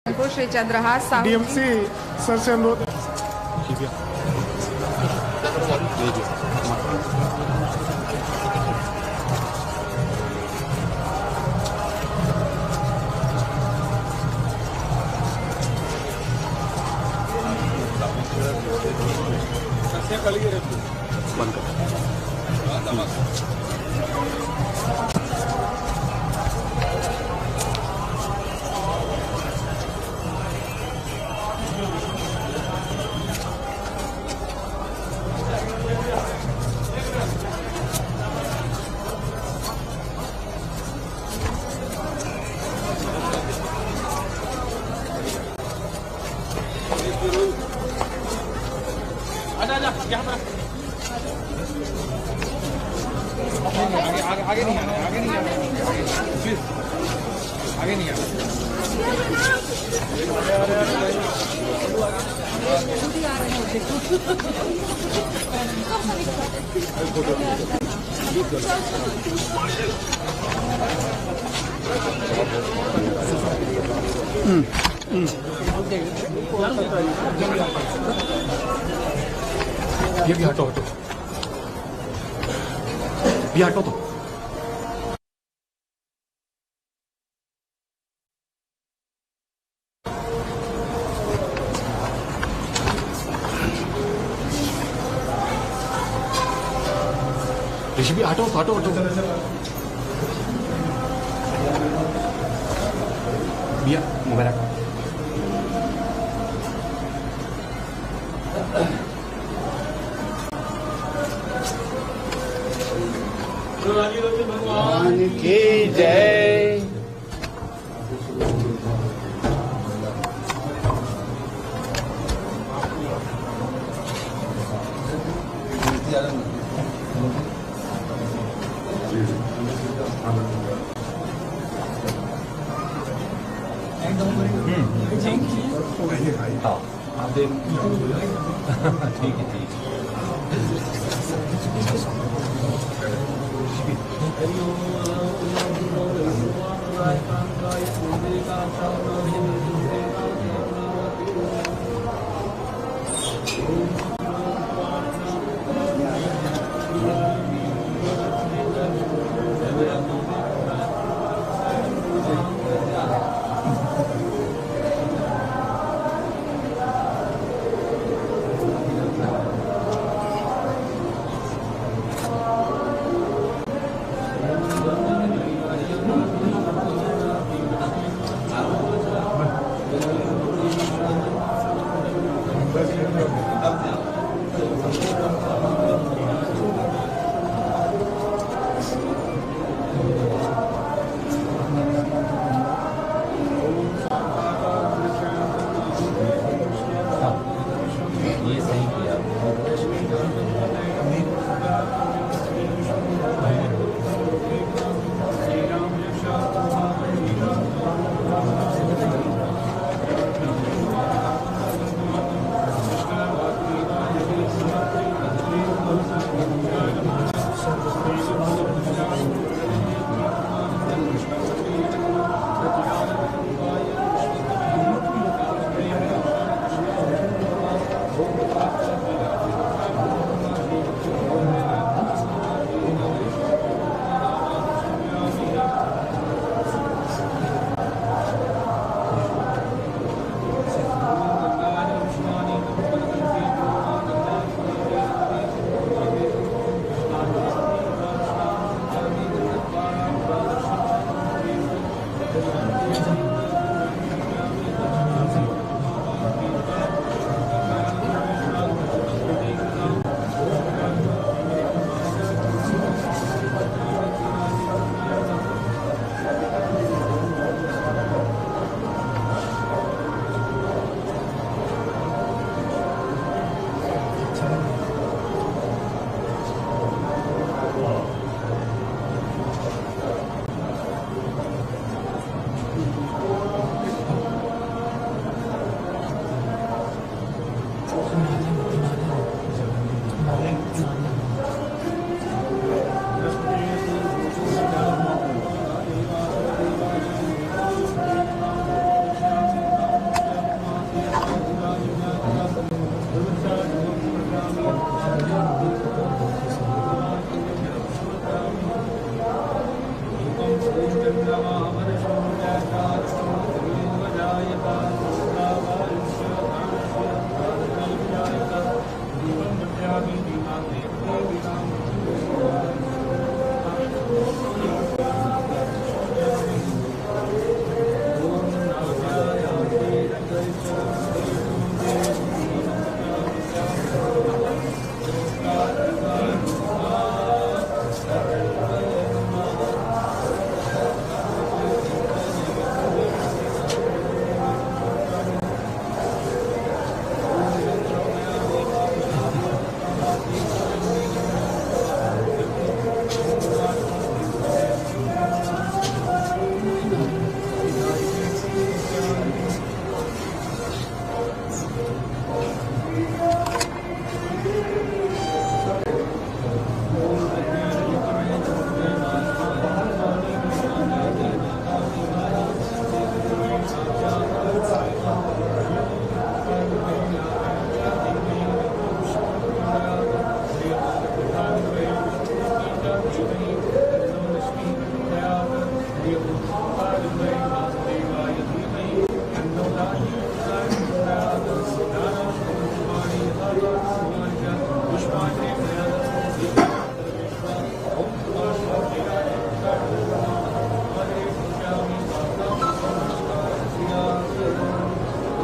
Shri Chandrahas Sahu DMC sir से अनुरोध। बंद कर। यहाँ पर आगे नहीं आना, आगे नहीं आना, प्लीज आगे नहीं आना। ये भी हटो हटो, भी हटो तो। ऋषि भी हटो हटो हटो। भैया मोबाइल हटो। भगवान की जय। हाँ आप देख ठीक है ठीक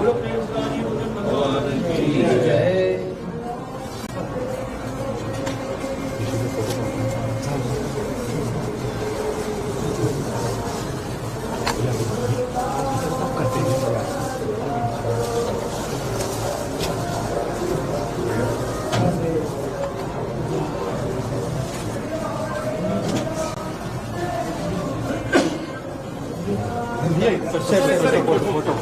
भगवान की जय। फोटो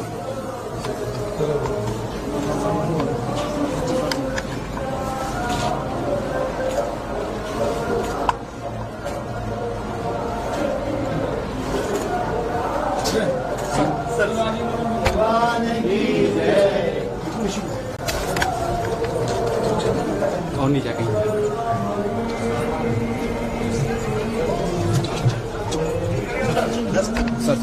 भगवान की जय। और नहीं जाके सर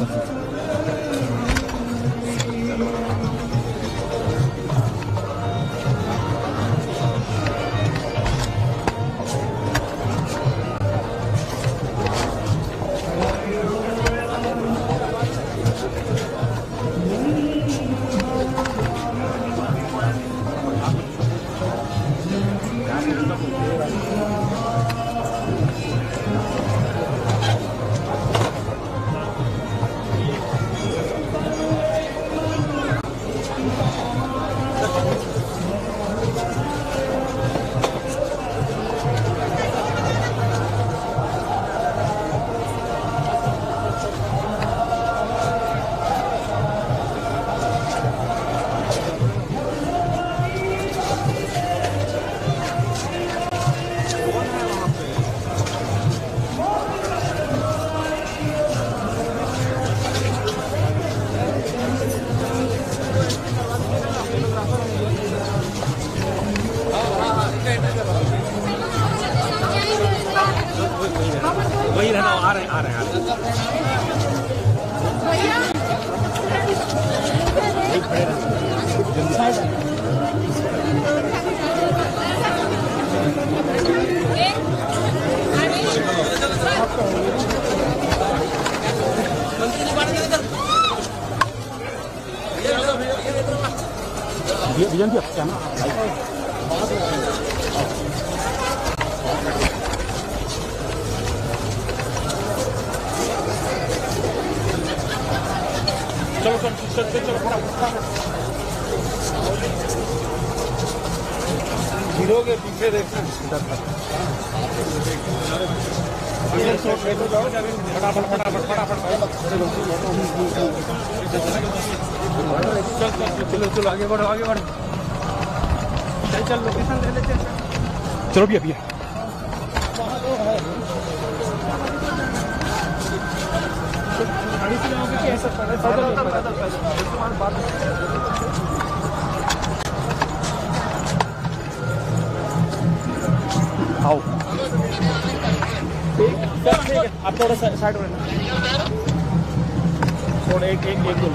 वही रहना, आ रहे विजन भी अच्छा ना। चलो हीरो के पीछे देखना। चलो आगे बढ़ो चल लोकेशन ले लेते हैं। चलो भैया गाड़ी से जाओगे कि ऐसा आओ ठीक है आप थोड़ा साइड हो थोड़ा एक दो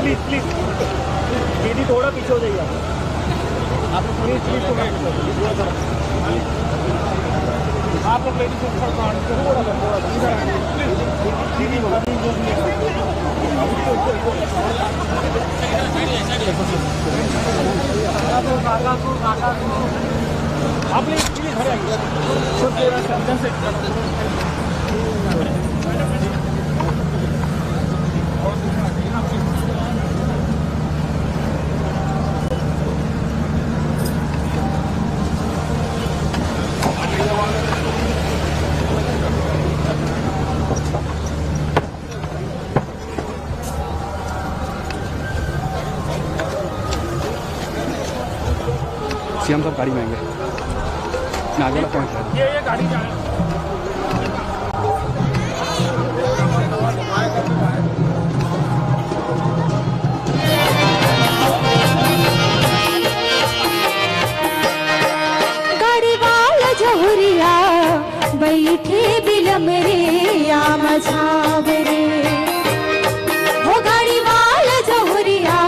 प्लीज प्लीज दीदी थोड़ा पीछे हो जाइए आप लोग प्लीज प्लीज आप लोग लेडीज आप प्लीज प्लीज घर आइए सीएम साहब गाड़ी में आएंगे। मैं आगे वाला पॉइंट है। ये गाड़ी जा रही है। जहुरिया बैठे बिलम रे आम छाव रे हो गाड़ी वाल जहुरिया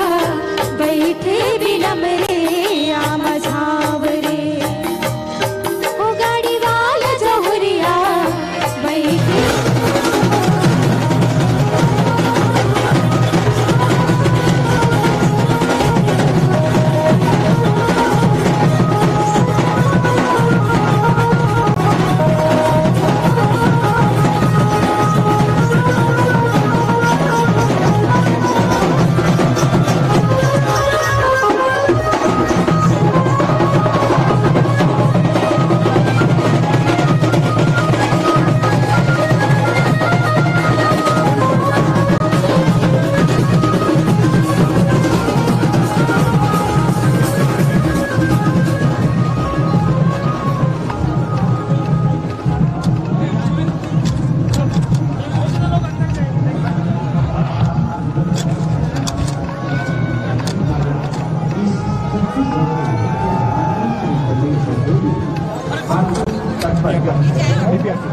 बैठे बिलम रे आम छाव रे हो गाड़ी वाल जहुरिया बैठे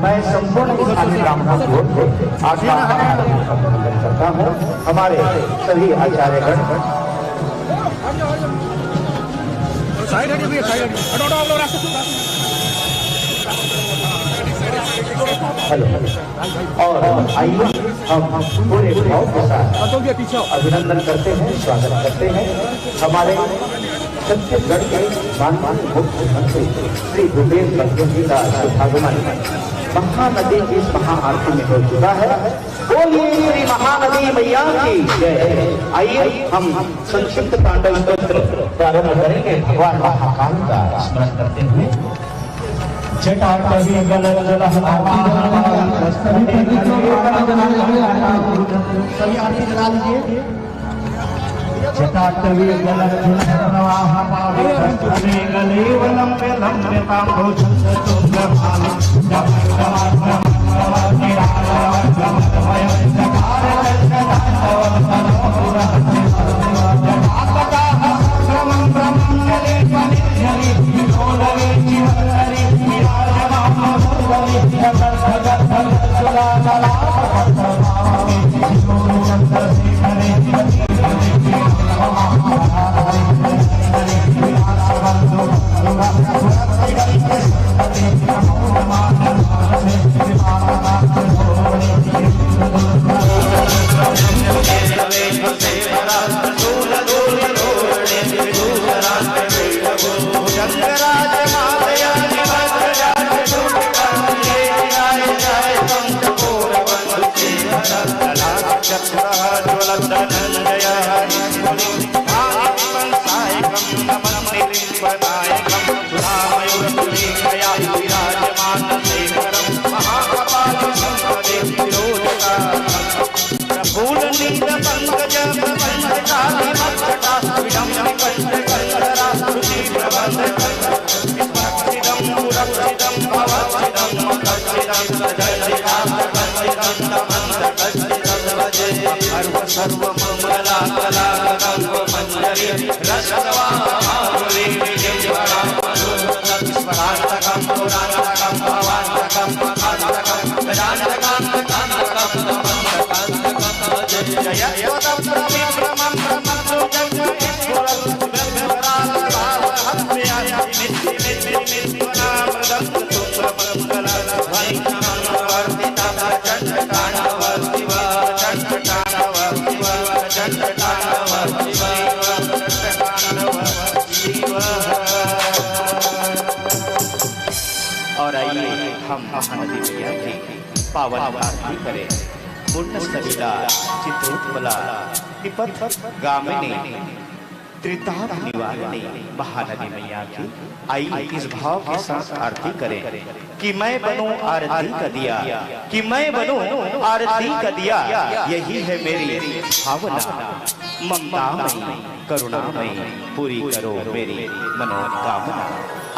मैं संपूर्ण ब्राह्मणों की ओर से आपका अभिनंदन करता हूँ। हमारे सभी आचार्यगण साइड हटिए भैया, साइड हटिए। हटो हटो, आप लोग रास्ते से। हेलो और आइए हम पूरे भाव के साथ अभिनंदन करते हैं, स्वागत करते हैं हमारे छत्तीसगढ़ के माननीय मुख्यमंत्री श्री भूपेश बघेल जी का शुभागमन महानदी की इस महाआरती में हो चुका है। बोलिए श्री महानदी मैया की जय। आइए हम संक्षिप्त तांडव स्तोत्र प्रारंभ करेंगे भगवान महाकाल का स्मरण करते हुए। जटाटवी गलत जलह सभी आरती जला लीजिए। जटाटवी गलत प्रवाह पावे गले वलम पे लंबे तांबो छंद तुंग भाल जब और आइए हम महानदी मैया की पावन आरती करें। पूर्ण सलिला चित्रोत्पला विपद गामिनी त्रिताप निवारिणी महानदी मैया की आई इस भाव के साथ आरती करें कि मैं बनूं आरती का दिया, कि मैं बनूं आरती का दिया, यही है मेरी भावना। ममतामयी करुणामयी पूरी करो मेरी मनोकामना।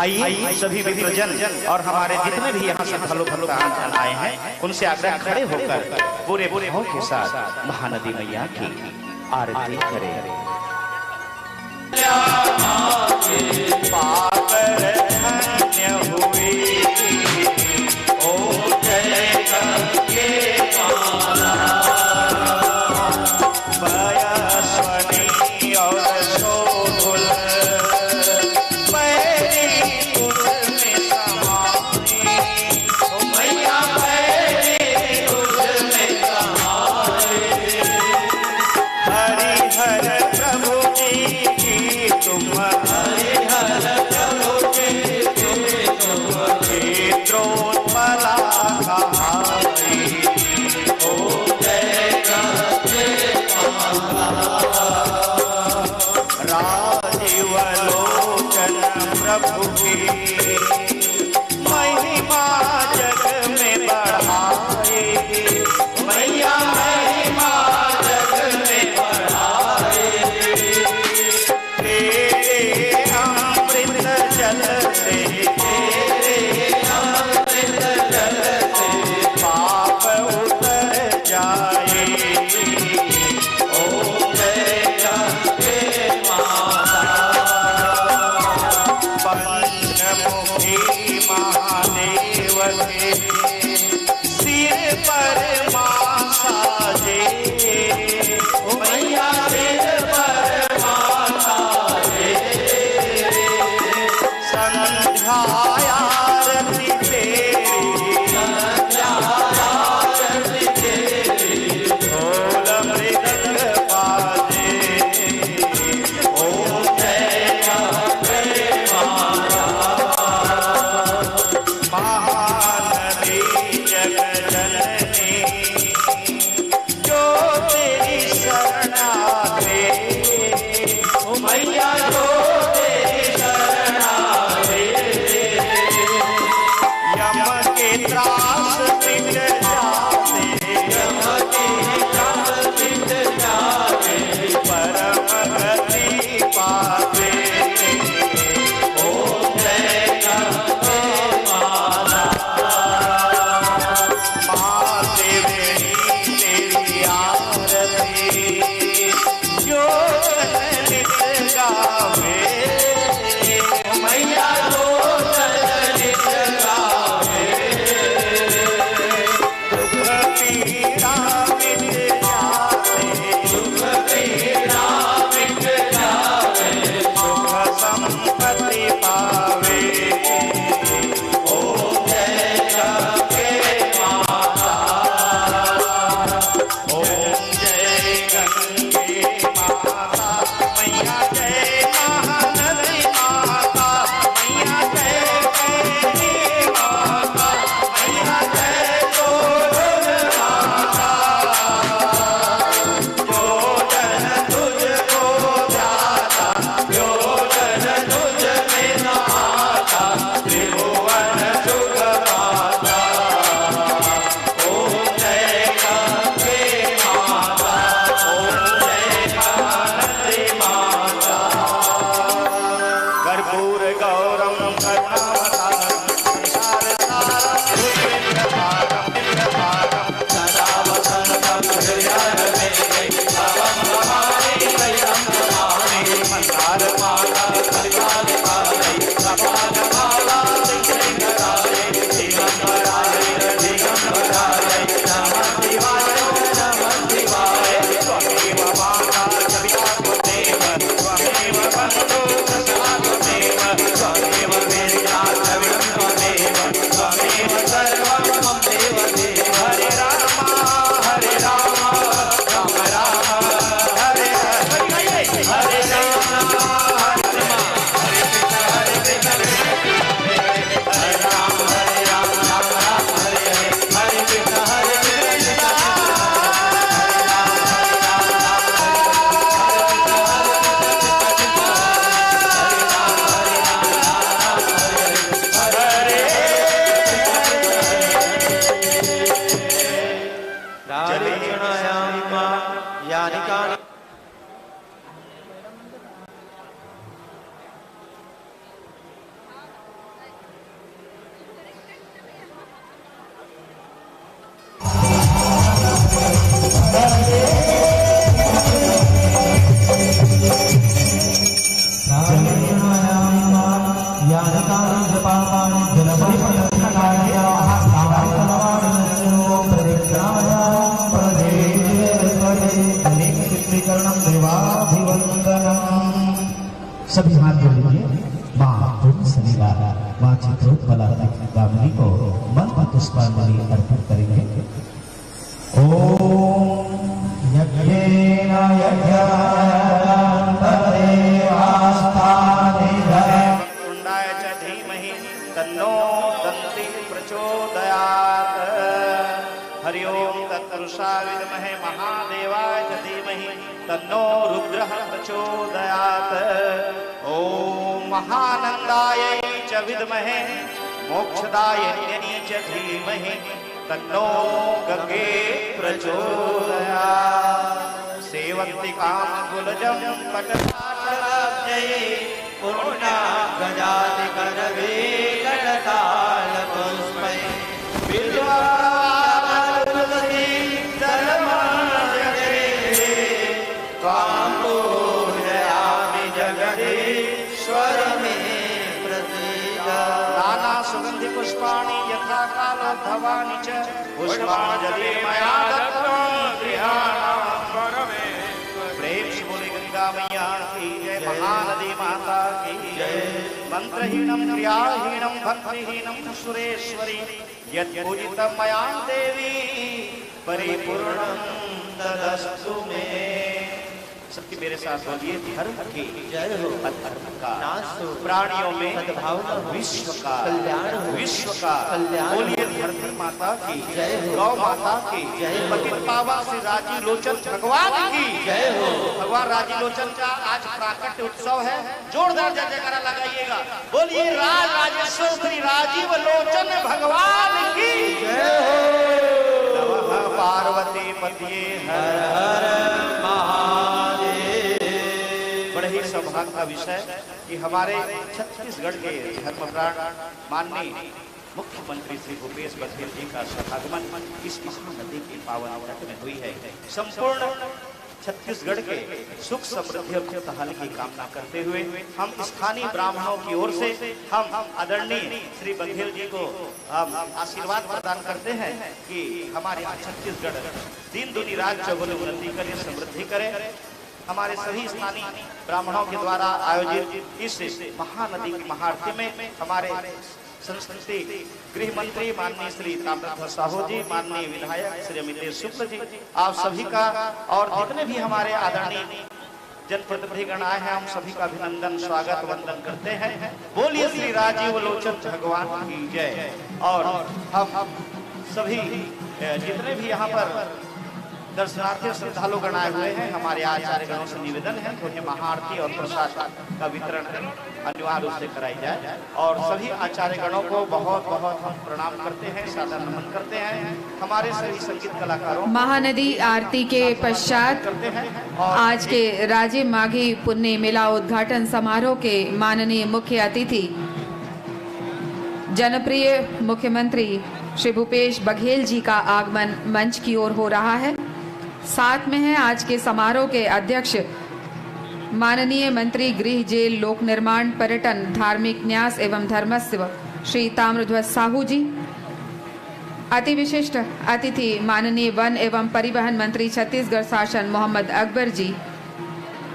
आइए सभी मित्रजन और हमारे जितने भी यहाँ श्रद्धालु भक्तजन आए हैं उनसे आग्रह खड़े होकर पूरे भाव के साथ महानदी मैया की आरती करें। पाकर धन्य हुए ओ जय करके माला बयस्वनी और शोभुल पैरी उसमें समाई ओ मैया पैरी उसमें समाई। हरिहर प्रभु जी की तुम हरिहर प्रभु जी की तुम क्षेत्रोत्पला कहाई ओ जय करके राजीव लोचन प्रभु की महिमा जग में बढ़ाई मैया महिमा जग में बढ़ाई। तेरे अमृत जल से तेरे अमृत जल से पाप उतर जाए ओ जय करके माता। देवाभिवंदनम। सभी हाथ जोड़ लीजिए। माँ तुम सलीला माँ चित्रोत्पला गामिनी को मंत्र पुष्पांजलि अर्पित करेंगे। ओम यज्ञेन कुंडाय च धीमहि तन्नो दन्ति प्रचोदयात्। हरि ओम तत्पुरुषाय विद्महे महादेवाय च धीमहि तन्नो रुद्रः प्रचोदयात्। ओम महानंदाय च विद्महे मोक्षदायिन्यै च धीमहि तन्नो गंगे प्रचोदयात्। सेवन्ति कामकुलजं पटसाटराब्जये पूर्णा गजाति करवीकटकालपुष्पै बिल्वामतुलसी दलमाजगे त्वां पूजयामि जगदीश्वर मे प्रसीद। नाना सुगंधि पुष्पाणि यथा कालोद्भवानि च पुष्पांजलि मया दत्तं गृहाणां प्रेम से बोले गंगा मैया की जय। महानदी माता की जय। मंत्रहीनम क्रियाहीनम भक्तिहीनम सुरेश्वरी यत् पूजितं मया देवी परिपूर्णं तदस्तु मे। सबकी मेरे साथ बोलिए धर्म की जय हो, अधर्म का नाश हो, प्राणियों में सद्भाव विश्व का कल्याण हो, विश्व का कल्याण। बोलिए धरती माता की जय हो, गौ माता की जय हो, पतित पावन श्री राजी लोचन भगवान की जय हो। भगवान राजी लोचन का आज प्राकट्य उत्सव है। जोरदार जय जयकारा लगाइएगा। बोलिए राज राजेश्वर श्री राजीव लोचन भगवान की जय हो। नमः पार्वती पतिये हर हर महादेव। बड़े ही सौभाग्य का विषय कि हमारे छत्तीसगढ़ के धर्मप्राण माननीय मुख्यमंत्री श्री भूपेश बघेल जी का शुभागमन इस महानदी की पावन तट में हुई है। संपूर्ण छत्तीसगढ़ के सुख समृद्धि और खुशहाली की कामना करते हुए हम स्थानीय ब्राह्मणों की ओर से हम आदरणीय श्री बघेल जी को आशीर्वाद प्रदान करते हैं कि हमारे छत्तीसगढ़ दिन दुनी रात चौगुनी उन्नति करे, समृद्धि करे। हमारे सभी स्थानीय ब्राह्मणों के द्वारा आयोजित इस महानदी की महाआरती में हमारे संस्कृति गृह मंत्री माननीय श्री ताम्रध्वज साहू जी, माननीय विधायक श्री अमितेश शुक्ल जी, आप सभी का और जितने भी हमारे आदरणीय जनप्रतिनिधिगण आए हैं हम सभी का अभिनंदन स्वागत वंदन करते हैं। बोलिए श्री राजीव लोचन भगवान की जय। और हम सभी जितने भी यहाँ पर दर्शनार्थी श्रद्धालु गण आए हुए हैं हमारे आचार्य गणों से निवेदन है कि उन्हें महाआरती और प्रसाद का वितरण अनिवार्य रूप से कराई जाए। और सभी आचार्य गणों को बहुत बहुत हम प्रणाम करते हैं, सादर नमन करते हैं। हमारे सभी संगीत कलाकारों महानदी आरती के पश्चात करते हैं। आज के राजीव माघी पुण्य मेला उद्घाटन समारोह के माननीय मुख्य अतिथि जनप्रिय मुख्यमंत्री श्री भूपेश बघेल जी का आगमन मंच की ओर हो रहा है। साथ में है आज के समारोह के अध्यक्ष माननीय मंत्री गृह, जेल, लोक निर्माण, पर्यटन, धार्मिक न्यास एवं धर्मस्व श्री ताम्रध्वज साहू जी। अति विशिष्ट अतिथि माननीय वन एवं परिवहन मंत्री छत्तीसगढ़ शासन मोहम्मद अकबर जी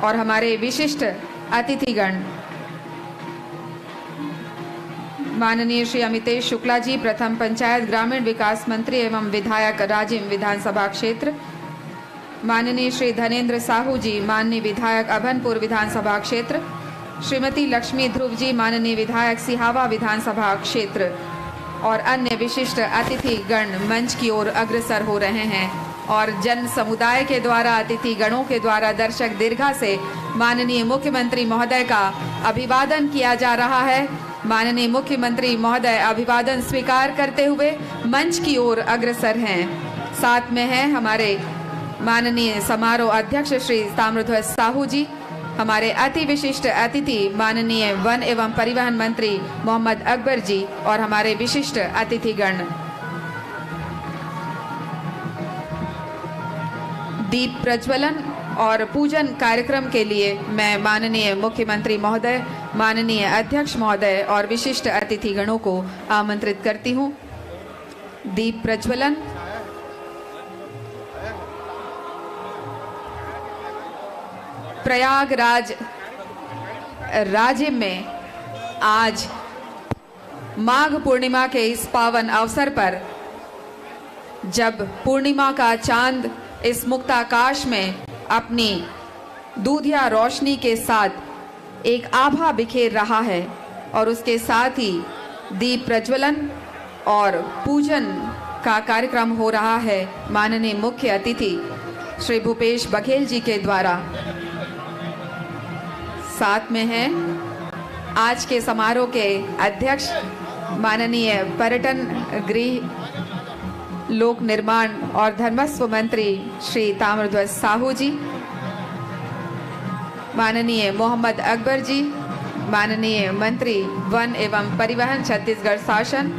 और हमारे विशिष्ट अतिथिगण माननीय श्री अमितेश शुक्ला जी, प्रथम पंचायत ग्रामीण विकास मंत्री एवं विधायक राजिम विधानसभा क्षेत्र, माननीय श्री धनेन्द्र साहू जी, माननीय विधायक अभनपुर विधानसभा क्षेत्र, श्रीमती लक्ष्मी ध्रुव जी, माननीय विधायक सिहावा विधानसभा क्षेत्र और अन्य विशिष्ट अतिथिगण मंच की ओर अग्रसर हो रहे हैं। और जन समुदाय के द्वारा, अतिथि गणों के द्वारा दर्शक दीर्घा से माननीय मुख्यमंत्री महोदय का अभिवादन किया जा रहा है। माननीय मुख्यमंत्री महोदय अभिवादन स्वीकार करते हुए मंच की ओर अग्रसर हैं। साथ में हैं हमारे माननीय समारोह अध्यक्ष श्री ताम्रध्वज साहू जी, हमारे अति विशिष्ट अतिथि माननीय वन एवं परिवहन मंत्री मोहम्मद अकबर जी और हमारे विशिष्ट अतिथिगण। दीप प्रज्वलन और पूजन कार्यक्रम के लिए मैं माननीय मुख्यमंत्री महोदय, माननीय अध्यक्ष महोदय और विशिष्ट अतिथिगणों को आमंत्रित करती हूँ। दीप प्रज्वलन। प्रयागराज राज्य में आज माघ पूर्णिमा के इस पावन अवसर पर जब पूर्णिमा का चांद इस मुक्त आकाश में अपनी दूधिया रोशनी के साथ एक आभा बिखेर रहा है और उसके साथ ही दीप प्रज्वलन और पूजन का कार्यक्रम हो रहा है माननीय मुख्य अतिथि श्री भूपेश बघेल जी के द्वारा। साथ में हैं आज के समारोह के अध्यक्ष माननीय पर्यटन, गृह, लोक निर्माण और धर्मस्व मंत्री श्री ताम्रध्वज साहू जी, माननीय मोहम्मद अकबर जी, माननीय मंत्री वन एवं परिवहन छत्तीसगढ़ शासन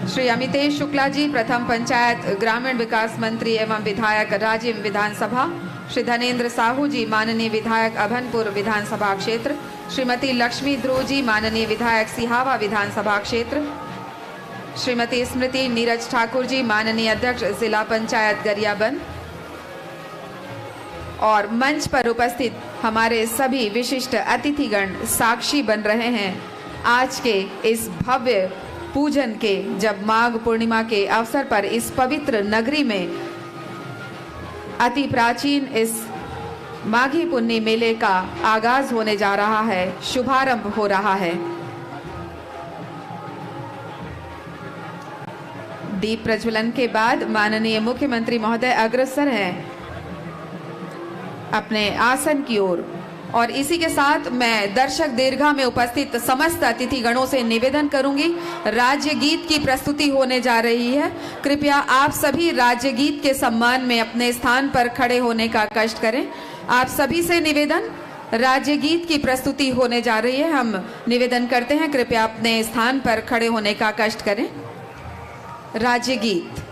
श्री अमितेश शुक्ला जी, प्रथम पंचायत ग्रामीण विकास मंत्री एवं विधायक राजिम विधानसभा श्री धनेंद्र साहू जी, माननीय विधायक अभनपुर विधानसभा क्षेत्र श्रीमती लक्ष्मी ध्रुव जी, माननीय विधायक सिहावा विधानसभा क्षेत्र श्रीमती स्मृति नीरज ठाकुर जी, माननीय अध्यक्ष जिला पंचायत गरियाबंद, और मंच पर उपस्थित हमारे सभी विशिष्ट अतिथिगण साक्षी बन रहे हैं आज के इस भव्य पूजन के, जब माघ पूर्णिमा के अवसर पर इस पवित्र नगरी में अति प्राचीन इस माघी पुन्नी मेले का आगाज होने जा रहा है, शुभारंभ हो रहा है। दीप प्रज्वलन के बाद माननीय मुख्यमंत्री महोदय अग्रसर हैं अपने आसन की ओर, और इसी के साथ मैं दर्शक दीर्घा में उपस्थित समस्त अतिथिगणों से निवेदन करूंगी, राज्य गीत की प्रस्तुति होने जा रही है। कृपया आप सभी राज्य गीत के सम्मान में अपने स्थान पर खड़े होने का कष्ट करें। आप सभी से निवेदन, राज्य गीत की प्रस्तुति होने जा रही है, हम निवेदन करते हैं कृपया अपने स्थान पर खड़े होने का कष्ट करें। राज्य गीत।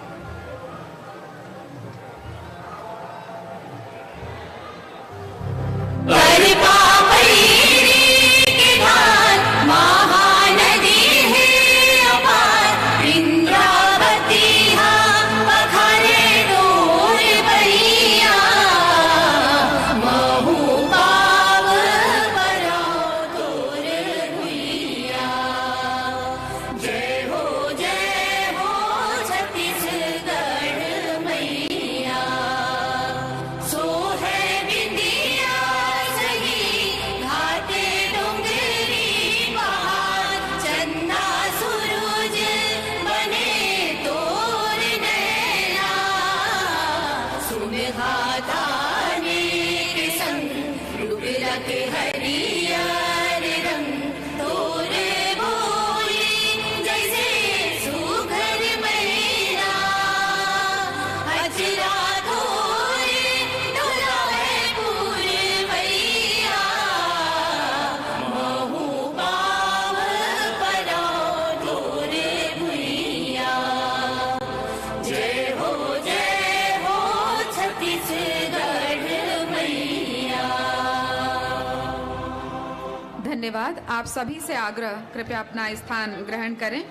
धन्यवाद। आप सभी से आग्रह, कृपया अपना स्थान ग्रहण करें।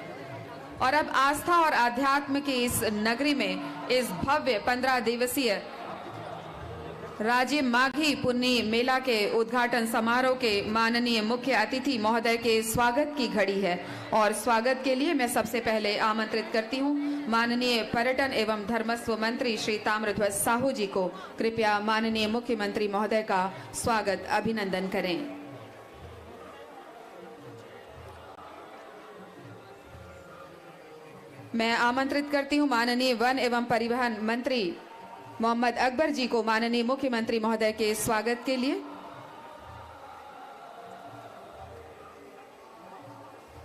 और अब आस्था और आध्यात्म की इस नगरी में इस भव्य 15 दिवसीय राज्य माघी पुन्नी मेला के उद्घाटन समारोह के माननीय मुख्य अतिथि महोदय के स्वागत की घड़ी है, और स्वागत के लिए मैं सबसे पहले आमंत्रित करती हूं माननीय पर्यटन एवं धर्मस्व मंत्री श्री ताम्रध्वज साहू जी को। कृपया माननीय मुख्यमंत्री महोदय का स्वागत अभिनंदन करें। मैं आमंत्रित करती हूं माननीय वन एवं परिवहन मंत्री मोहम्मद अकबर जी को माननीय मुख्यमंत्री महोदय के स्वागत के लिए।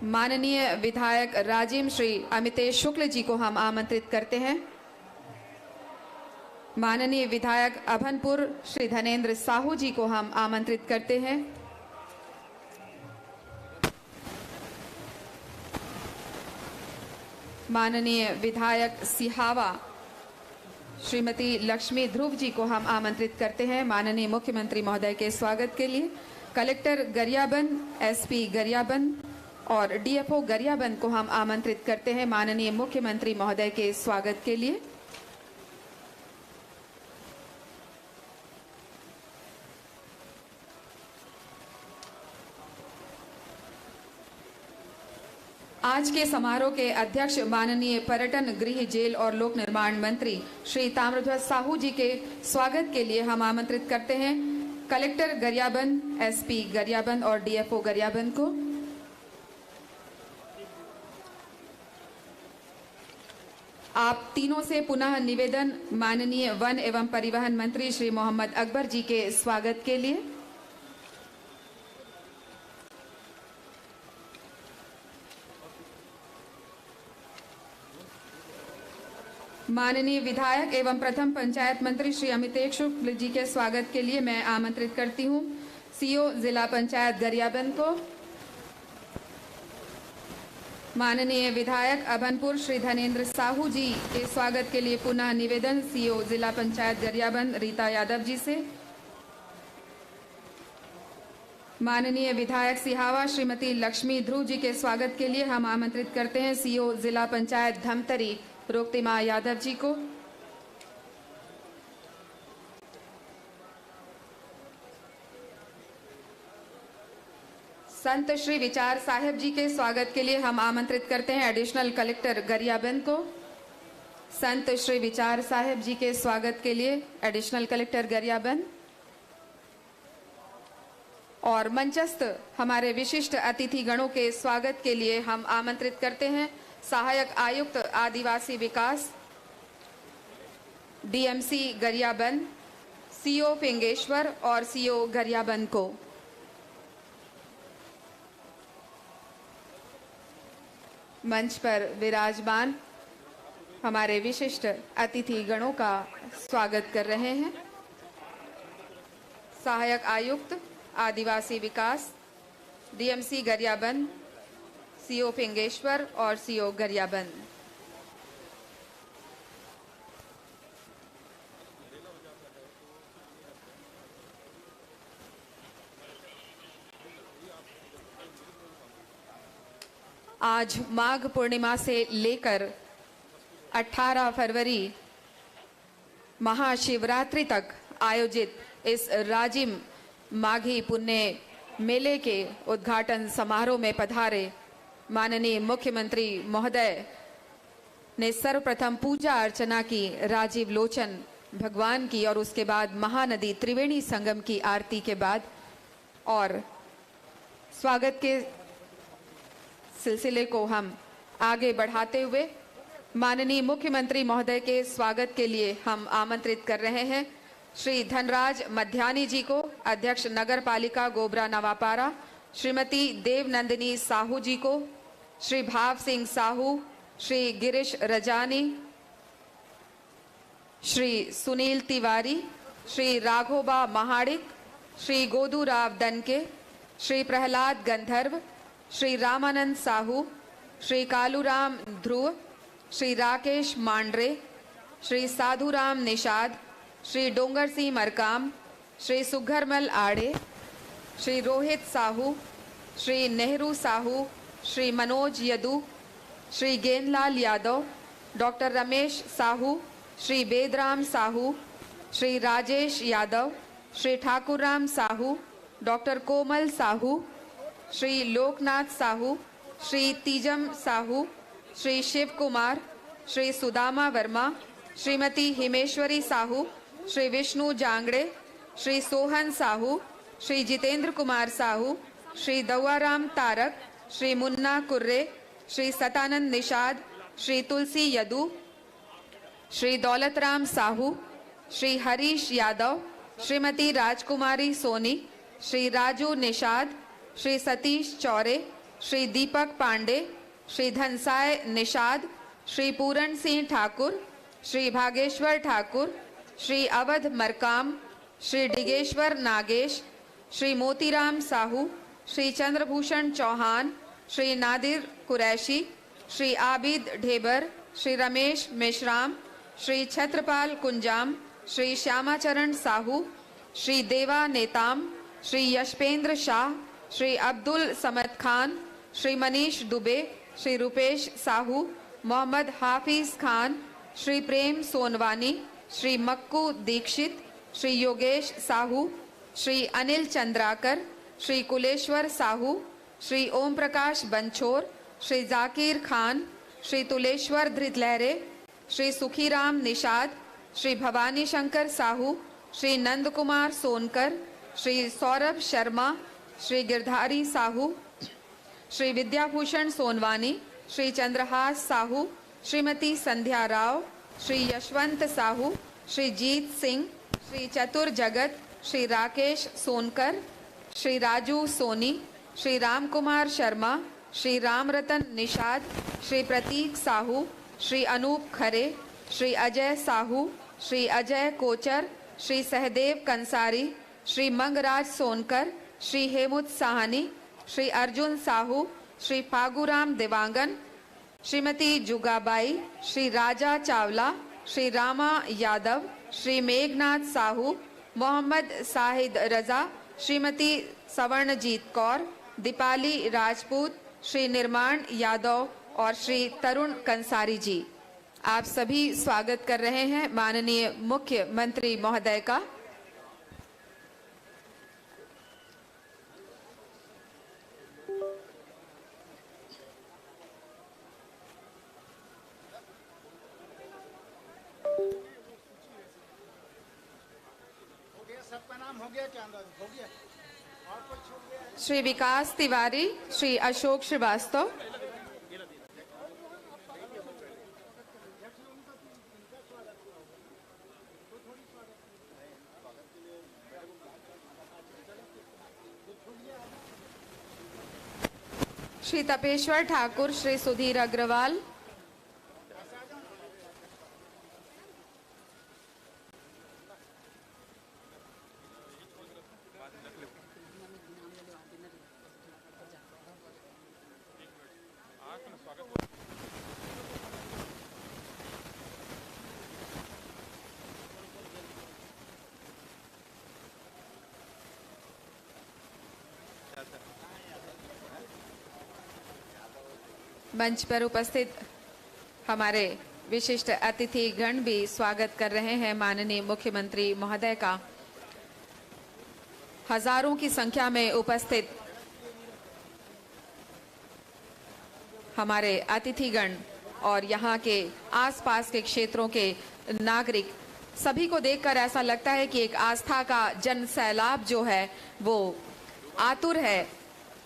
माननीय विधायक राजिम श्री अमितेश शुक्ल जी को हम आमंत्रित करते हैं। माननीय विधायक अभनपुर श्री धनेंद्र साहू जी को हम आमंत्रित करते हैं। माननीय विधायक सिहावा श्रीमती लक्ष्मी ध्रुव जी को हम आमंत्रित करते हैं माननीय मुख्यमंत्री महोदय के स्वागत के लिए। कलेक्टर गरियाबंद, एसपी गरियाबंद और डीएफओ गरियाबंद को हम आमंत्रित करते हैं माननीय मुख्यमंत्री महोदय के स्वागत के लिए। आज के समारोह के अध्यक्ष माननीय पर्यटन, गृह, जेल और लोक निर्माण मंत्री श्री ताम्रध्वज साहू जी के स्वागत के लिए हम आमंत्रित करते हैं कलेक्टर गरियाबंद, एसपी गरियाबंद और डीएफओ गरियाबंद को। आप तीनों से पुनः निवेदन माननीय वन एवं परिवहन मंत्री श्री मोहम्मद अकबर जी के स्वागत के लिए। माननीय विधायक एवं प्रथम पंचायत मंत्री श्री अमितेश शुक्ल जी के स्वागत के लिए मैं आमंत्रित करती हूं सीओ जिला पंचायत गरियाबंद को। माननीय विधायक अभनपुर श्री धनेंद्र साहू जी के स्वागत के लिए पुनः निवेदन सीओ जिला पंचायत गरियाबंद रीता यादव जी से। माननीय विधायक सिहावा श्रीमती लक्ष्मी ध्रुव जी के स्वागत के लिए हम आमंत्रित करते हैं सीओ जिला पंचायत धमतरी रोक्तिमा यादव जी को। संत श्री विचार साहेब जी के स्वागत के लिए हम आमंत्रित करते हैं एडिशनल कलेक्टर गरियाबंद को। संत श्री विचार साहेब जी के स्वागत के लिए एडिशनल कलेक्टर गरियाबंद। और मंचस्थ हमारे विशिष्ट अतिथि गणों के स्वागत के लिए हम आमंत्रित करते हैं सहायक आयुक्त आदिवासी विकास डीएमसी गरियाबंद, सीओ फिंगेश्वर और सीओ गरियाबंद को। मंच पर विराजमान हमारे विशिष्ट अतिथि गणों का स्वागत कर रहे हैं सहायक आयुक्त आदिवासी विकास डीएमसी गरियाबंद, सीओ फिंगेश्वर और सीओ गरियाबंद। आज माघ पूर्णिमा से लेकर 18 फरवरी महाशिवरात्रि तक आयोजित इस राजिम माघी पुण्य मेले के उद्घाटन समारोह में पधारे माननीय मुख्यमंत्री महोदय ने सर्वप्रथम पूजा अर्चना की, राजीव लोचन भगवान की और उसके बाद महानदी त्रिवेणी संगम की आरती के बाद और स्वागत के सिलसिले को हम आगे बढ़ाते हुए माननीय मुख्यमंत्री महोदय के स्वागत के लिए हम आमंत्रित कर रहे हैं श्री धनराज मध्यानी जी को, अध्यक्ष नगर पालिका गोबरा नवापारा, श्रीमती देवनंदिनी साहू जी को, श्री भाव सिंह साहू, श्री गिरीश रजानी, श्री सुनील तिवारी, श्री राघोबा महाडिक, श्री गोदूराव दनके, श्री प्रहलाद गंधर्व, श्री रामानंद साहू, श्री कालूराम ध्रुव, श्री राकेश मांड्रे, श्री साधुराम निषाद, श्री डोंगर सिंह मरकाम, श्री सुघरमल आड़े, श्री रोहित साहू, श्री नेहरू साहू, श्री मनोज यदू, श्री गेंदलाल यादव, डॉक्टर रमेश साहू, श्री बेदराम साहू, श्री राजेश यादव, श्री ठाकुरराम साहू, डॉक्टर कोमल साहू, श्री लोकनाथ साहू, श्री तीजम साहू, श्री शिव कुमार, श्री सुदामा वर्मा, श्रीमती हिमेश्वरी साहू, श्री विष्णु जांगड़े, श्री सोहन साहू, श्री जितेंद्र कुमार साहू, श्री दौआराम तारक, श्री मुन्ना कुर्रे, श्री सतानंद निषाद, श्री तुलसी यदू, श्री दौलतराम साहू, श्री हरीश यादव, श्रीमती राजकुमारी सोनी, श्री राजू निषाद, श्री सतीश चौरे, श्री दीपक पांडे, श्री धनसाय निषाद, श्री पूरण सिंह ठाकुर, श्री भागेश्वर ठाकुर, श्री अवध मरकाम, श्री डिगेश्वर नागेश, श्री मोतीराम साहू, श्री चंद्रभूषण चौहान, श्री नादिर कुरैशी, श्री आबिद ढेबर, श्री रमेश मेश्राम, श्री छत्रपाल कुंजाम, श्री श्यामाचरण साहू, श्री देवा नेताम, श्री यशपेंद्र शाह, श्री अब्दुल समद खान, श्री मनीष दुबे, श्री रुपेश साहू, मोहम्मद हाफिज खान, श्री प्रेम सोनवानी, श्री मक्कू दीक्षित, श्री योगेश साहू, श्री अनिल चंद्राकर, श्री कुलेश्वर साहू, श्री ओम प्रकाश बंछोर, श्री जाकिर खान, श्री तुलेश्वर धृतलहरे, श्री सुखीराम निषाद, श्री भवानी शंकर साहू, श्री नंद कुमार सोनकर, श्री सौरभ शर्मा, श्री गिरधारी साहू, श्री विद्याभूषण सोनवानी, श्री चंद्रहास साहू, श्रीमती संध्या राव, श्री यशवंत साहू, श्री जीत सिंह, श्री चतुर जगत, श्री राकेश सोनकर, श्री राजू सोनी, श्री राम कुमार शर्मा, श्री रामरतन निषाद, श्री प्रतीक साहू, श्री अनूप खरे, श्री अजय साहू, श्री अजय कोचर, श्री सहदेव कंसारी, श्री मंगराज सोनकर, श्री हेमुत साहनी, श्री अर्जुन साहू, श्री फागुराम देवांगन, श्रीमती जुगाबाई, श्री राजा चावला, श्री रामा यादव, श्री मेघनाथ साहू, मोहम्मद साहिद रजा, श्रीमती सवर्णजीत कौर, दीपाली राजपूत, श्री निर्माण यादव और श्री तरुण कंसारी जी। आप सभी स्वागत कर रहे हैं माननीय मुख्यमंत्री महोदय का। सबका नाम हो गया क्या? अंदाज हो गया और कोई छूट गया? श्री विकास तिवारी, श्री अशोक श्रीवास्तव, श्री तपेश्वर ठाकुर, श्री सुधीर अग्रवाल, मंच पर उपस्थित हमारे विशिष्ट अतिथि गण भी स्वागत कर रहे हैं माननीय मुख्यमंत्री महोदय का। हजारों की संख्या में उपस्थित हमारे अतिथिगण और यहाँ के आसपास के क्षेत्रों के नागरिक, सभी को देखकर ऐसा लगता है कि एक आस्था का जन सैलाब जो है वो आतुर है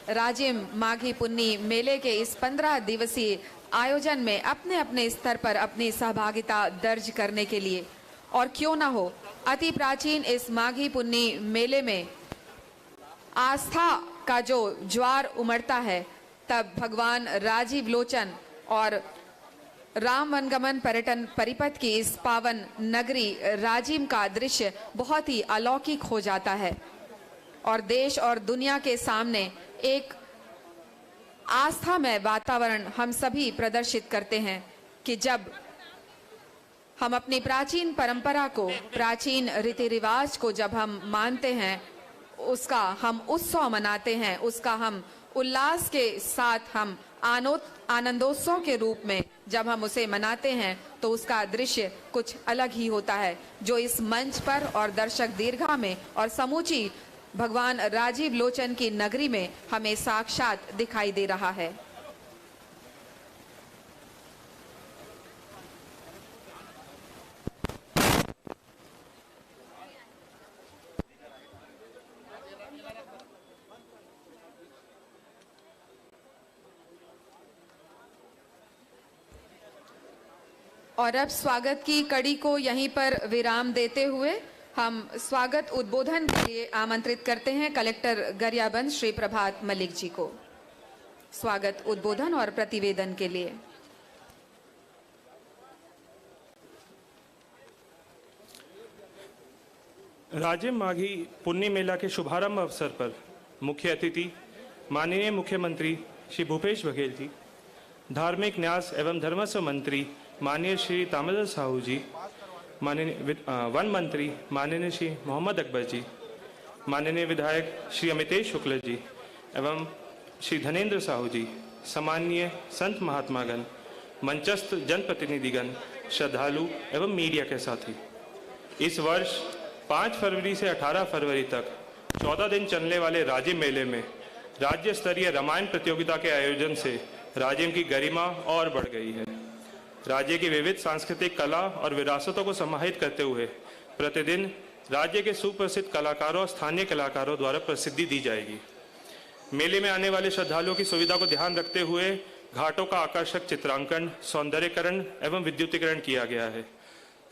राजिम माघी पुन्नी मेले के इस 15 दिवसीय आयोजन में अपने अपने स्तर पर अपनी सहभागिता दर्ज करने के लिए। और क्यों ना हो, अति प्राचीन इस माघी पुन्नी मेले में आस्था का जो ज्वार उमड़ता है, तब भगवान राजीव लोचन और राम वनगमन पर्यटन परिपथ की इस पावन नगरी राजिम का दृश्य बहुत ही अलौकिक हो जाता है और देश और दुनिया के सामने एक आस्थामय वातावरण हम सभी प्रदर्शित करते हैं कि जब हम अपनी प्राचीन परंपरा को, प्राचीन रीति रिवाज को जब हम मानते हैं, उसका हम उत्सव मनाते हैं, उसका हम उल्लास के साथ हम आनंदोत्सव के रूप में जब हम उसे मनाते हैं, तो उसका दृश्य कुछ अलग ही होता है, जो इस मंच पर और दर्शक दीर्घा में और समूची भगवान राजीव लोचन की नगरी में हमें साक्षात दिखाई दे रहा है। और अब स्वागत की कड़ी को यहीं पर विराम देते हुए हम स्वागत उद्बोधन के लिए आमंत्रित करते हैं कलेक्टर गरियाबंद श्री प्रभात मलिक जी को, स्वागत उद्बोधन और प्रतिवेदन के लिए। राजिम माघी पुन्नी मेला के शुभारंभ अवसर पर मुख्य अतिथि माननीय मुख्यमंत्री श्री भूपेश बघेल जी, धार्मिक न्यास एवं धर्मस्व मंत्री माननीय श्री तामलदास साहू जी, माननीय वन मंत्री माननीय श्री मोहम्मद अकबर जी, माननीय विधायक श्री अमितेश शुक्ल जी एवं श्री धनेन्द्र साहू जी, सम्माननीय संत महात्मागण, मंचस्थ जनप्रतिनिधिगण, श्रद्धालु एवं मीडिया के साथी, इस वर्ष 5 फरवरी से 18 फरवरी तक 14 दिन चलने वाले राजिम मेले में राज्य स्तरीय रामायण प्रतियोगिता के आयोजन से राज्य की गरिमा और बढ़ गई है। राज्य की विविध सांस्कृतिक कला और विरासतों को समाहित करते हुए प्रतिदिन राज्य के सुप्रसिद्ध कलाकारों और स्थानीय कलाकारों द्वारा प्रसिद्धि दी जाएगी। मेले में आने वाले श्रद्धालुओं की सुविधा को ध्यान रखते हुए घाटों का आकर्षक चित्रांकन, सौंदर्यीकरण एवं विद्युतीकरण किया गया है।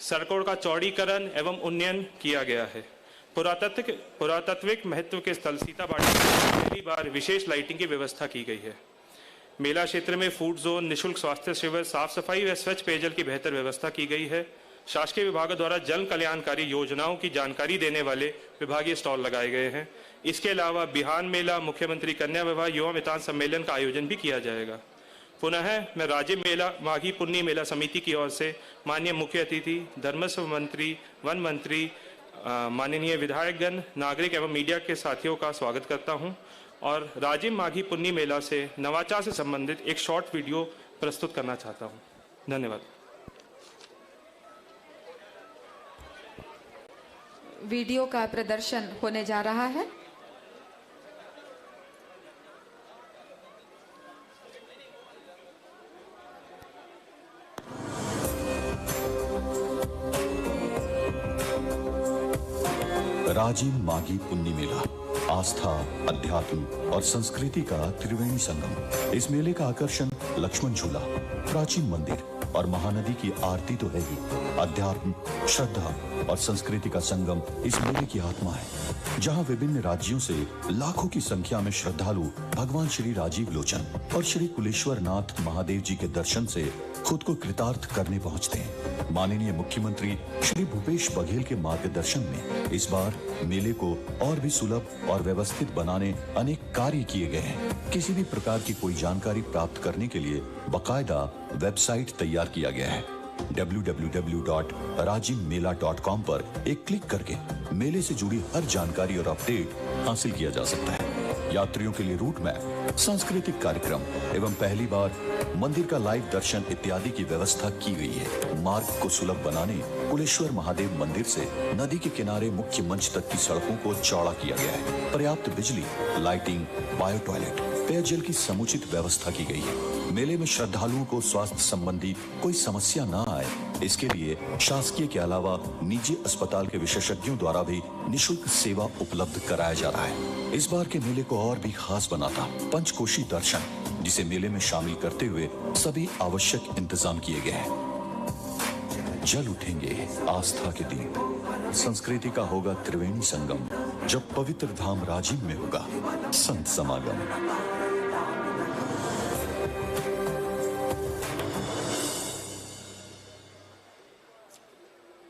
सड़कों का चौड़ीकरण एवं उन्नयन किया गया है। पुरातात्विक महत्व के स्थल सीताबाड़ी में पहली बार विशेष लाइटिंग की व्यवस्था की गई है। मेला क्षेत्र में फूड जोन, निःशुल्क स्वास्थ्य शिविर, साफ सफाई व स्वच्छ पेयजल की बेहतर व्यवस्था की गई है। शासकीय विभागों द्वारा जन कल्याणकारी योजनाओं की जानकारी देने वाले विभागीय स्टॉल लगाए गए हैं। इसके अलावा बिहान मेला, मुख्यमंत्री कन्या विवाह, युवा मितान सम्मेलन का आयोजन भी किया जाएगा। पुनः मैं राज्य मेला माघी पुन्नी मेला समिति की ओर से माननीय मुख्य अतिथि, धर्मस्व मंत्री, वन मंत्री, माननीय विधायकगण, नागरिक एवं मीडिया के साथियों का स्वागत करता हूं और राजिम माघी पुन्नी मेला से नवाचार से संबंधित एक शॉर्ट वीडियो प्रस्तुत करना चाहता हूं। धन्यवाद। वीडियो का प्रदर्शन होने जा रहा है। राजिम माघी पुन्नी मेला आस्था, अध्यात्म और संस्कृति का त्रिवेणी संगम। इस मेले का आकर्षण लक्ष्मण झूला, प्राचीन मंदिर और महानदी की आरती तो है ही, अध्यात्म, श्रद्धा और संस्कृति का संगम इस मेले की आत्मा है, जहां विभिन्न राज्यों से लाखों की संख्या में श्रद्धालु भगवान श्री राजीव लोचन और श्री कुलेश्वर नाथ महादेव जी के दर्शन से खुद को कृतार्थ करने पहुंचते हैं। माननीय मुख्यमंत्री श्री भूपेश बघेल के मार्गदर्शन में इस बार मेले को और भी सुलभ और व्यवस्थित बनाने अनेक कार्य किए गए हैं। किसी भी प्रकार की कोई जानकारी प्राप्त करने के लिए बकायदा वेबसाइट तैयार किया गया है। www.rajimmela.com पर एक क्लिक करके मेले से जुड़ी हर जानकारी और अपडेट हासिल किया जा सकता है। यात्रियों के लिए रूट मैप, सांस्कृतिक कार्यक्रम एवं पहली बार मंदिर का लाइव दर्शन इत्यादि की व्यवस्था की गई है। मार्ग को सुलभ बनाने कुलेश्वर महादेव मंदिर से नदी के किनारे मुख्य मंच तक की सड़कों को चौड़ा किया गया है। पर्याप्त बिजली, लाइटिंग, बायो टॉयलेट, पेयजल की समुचित व्यवस्था की गई है। मेले में श्रद्धालुओं को स्वास्थ्य संबंधी कोई समस्या न आए, इसके लिए शासकीय के अलावा निजी अस्पताल के विशेषज्ञों द्वारा भी निःशुल्क सेवा उपलब्ध कराया जा रहा है। इस बार के मेले को और भी खास बनाता पंचकोशी दर्शन, जिसे मेले में शामिल करते हुए सभी आवश्यक इंतजाम किए गए हैं। जल उठेंगे आस्था के दिन, संस्कृति का होगा त्रिवेणी संगम, जब पवित्र धाम राजिम में होगा संत समागम।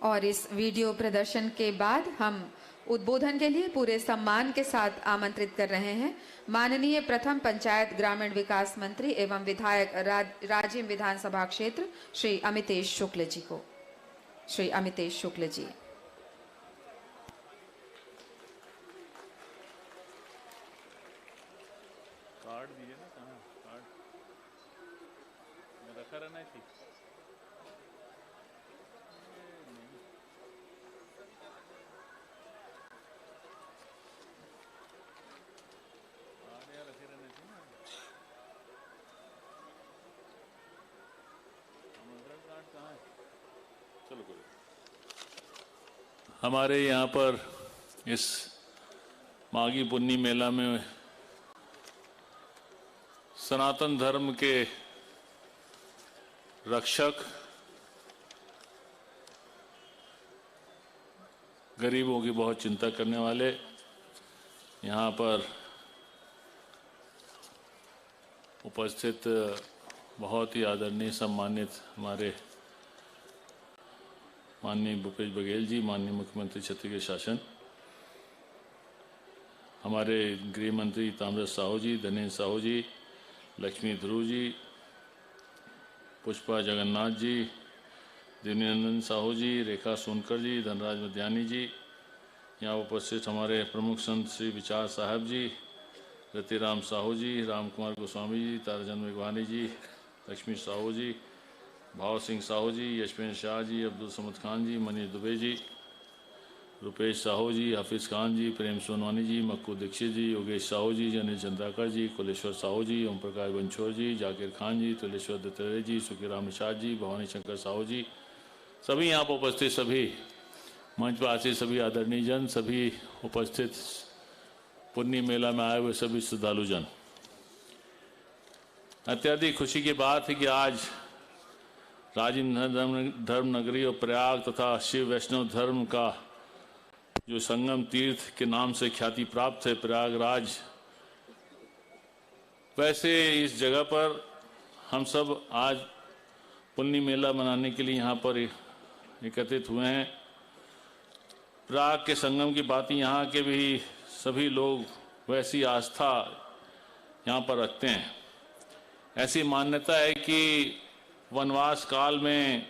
और इस वीडियो प्रदर्शन के बाद हम उद्बोधन के लिए पूरे सम्मान के साथ आमंत्रित कर रहे हैं माननीय प्रथम पंचायत ग्रामीण विकास मंत्री एवं विधायक राजिम विधानसभा क्षेत्र श्री अमितेश शुक्ल जी को। श्री अमितेश शुक्ल जी। कार्ड दिए ना, कहाँ कार्ड रखा रहना थी। हमारे यहाँ पर इस माघी पुन्नी मेला में सनातन धर्म के रक्षक, गरीबों की बहुत चिंता करने वाले यहाँ पर उपस्थित बहुत ही आदरणीय सम्मानित हमारे माननीय भूपेश बघेल जी, माननीय मुख्यमंत्री छत्तीसगढ़ शासन, हमारे गृह मंत्री ताम्रध्वज साहू जी, धनेन्द्र साहू जी, लक्ष्मी ध्रुव जी, पुष्पा जगन्नाथ जी, दिव्यनंदन साहू जी, रेखा सोनकर जी, धनराज मध्यानी जी, यहाँ उपस्थित हमारे प्रमुख संत श्री विचार साहब जी, रतिराम साहू जी, राम कुमार गोस्वामी जी, ताराचंद मेघवानी जी, लक्ष्मी साहू जी, भाव सिंह साहू जी, यशवेंद्र शाह जी, अब्दुल समद खान जी, मनीष दुबे जी, रुपेश साहू जी, हाफिज खान जी, प्रेम सोनवानी जी, मक्कू दीक्षित जी, योगेश साहू जी, अनिल चंद्राकर जी, कुलेश्वर साहू जी, ओम प्रकाश बंछोर जी, जाकिर खान जी, तुलेश्वर दत्तात्रेय जी, सुखीराम निषाद जी, भवानी शंकर साहू जी, सभी यहाँ पर उपस्थित सभी मंच पर आसे सभी आदरणीय जन, सभी उपस्थित पुन्नी मेला में आए हुए सभी श्रद्धालु जन, अत्यधिक खुशी की बात है कि आज राजिम धर्म नगरी और प्रयाग तथा शिव वैष्णव धर्म का जो संगम तीर्थ के नाम से ख्याति प्राप्त है प्रयागराज, वैसे इस जगह पर हम सब आज पुन्नी मेला मनाने के लिए यहाँ पर एकत्रित हुए हैं। प्रयाग के संगम की बातें यहाँ के भी सभी लोग वैसी आस्था यहाँ पर रखते हैं। ऐसी मान्यता है कि वनवास काल में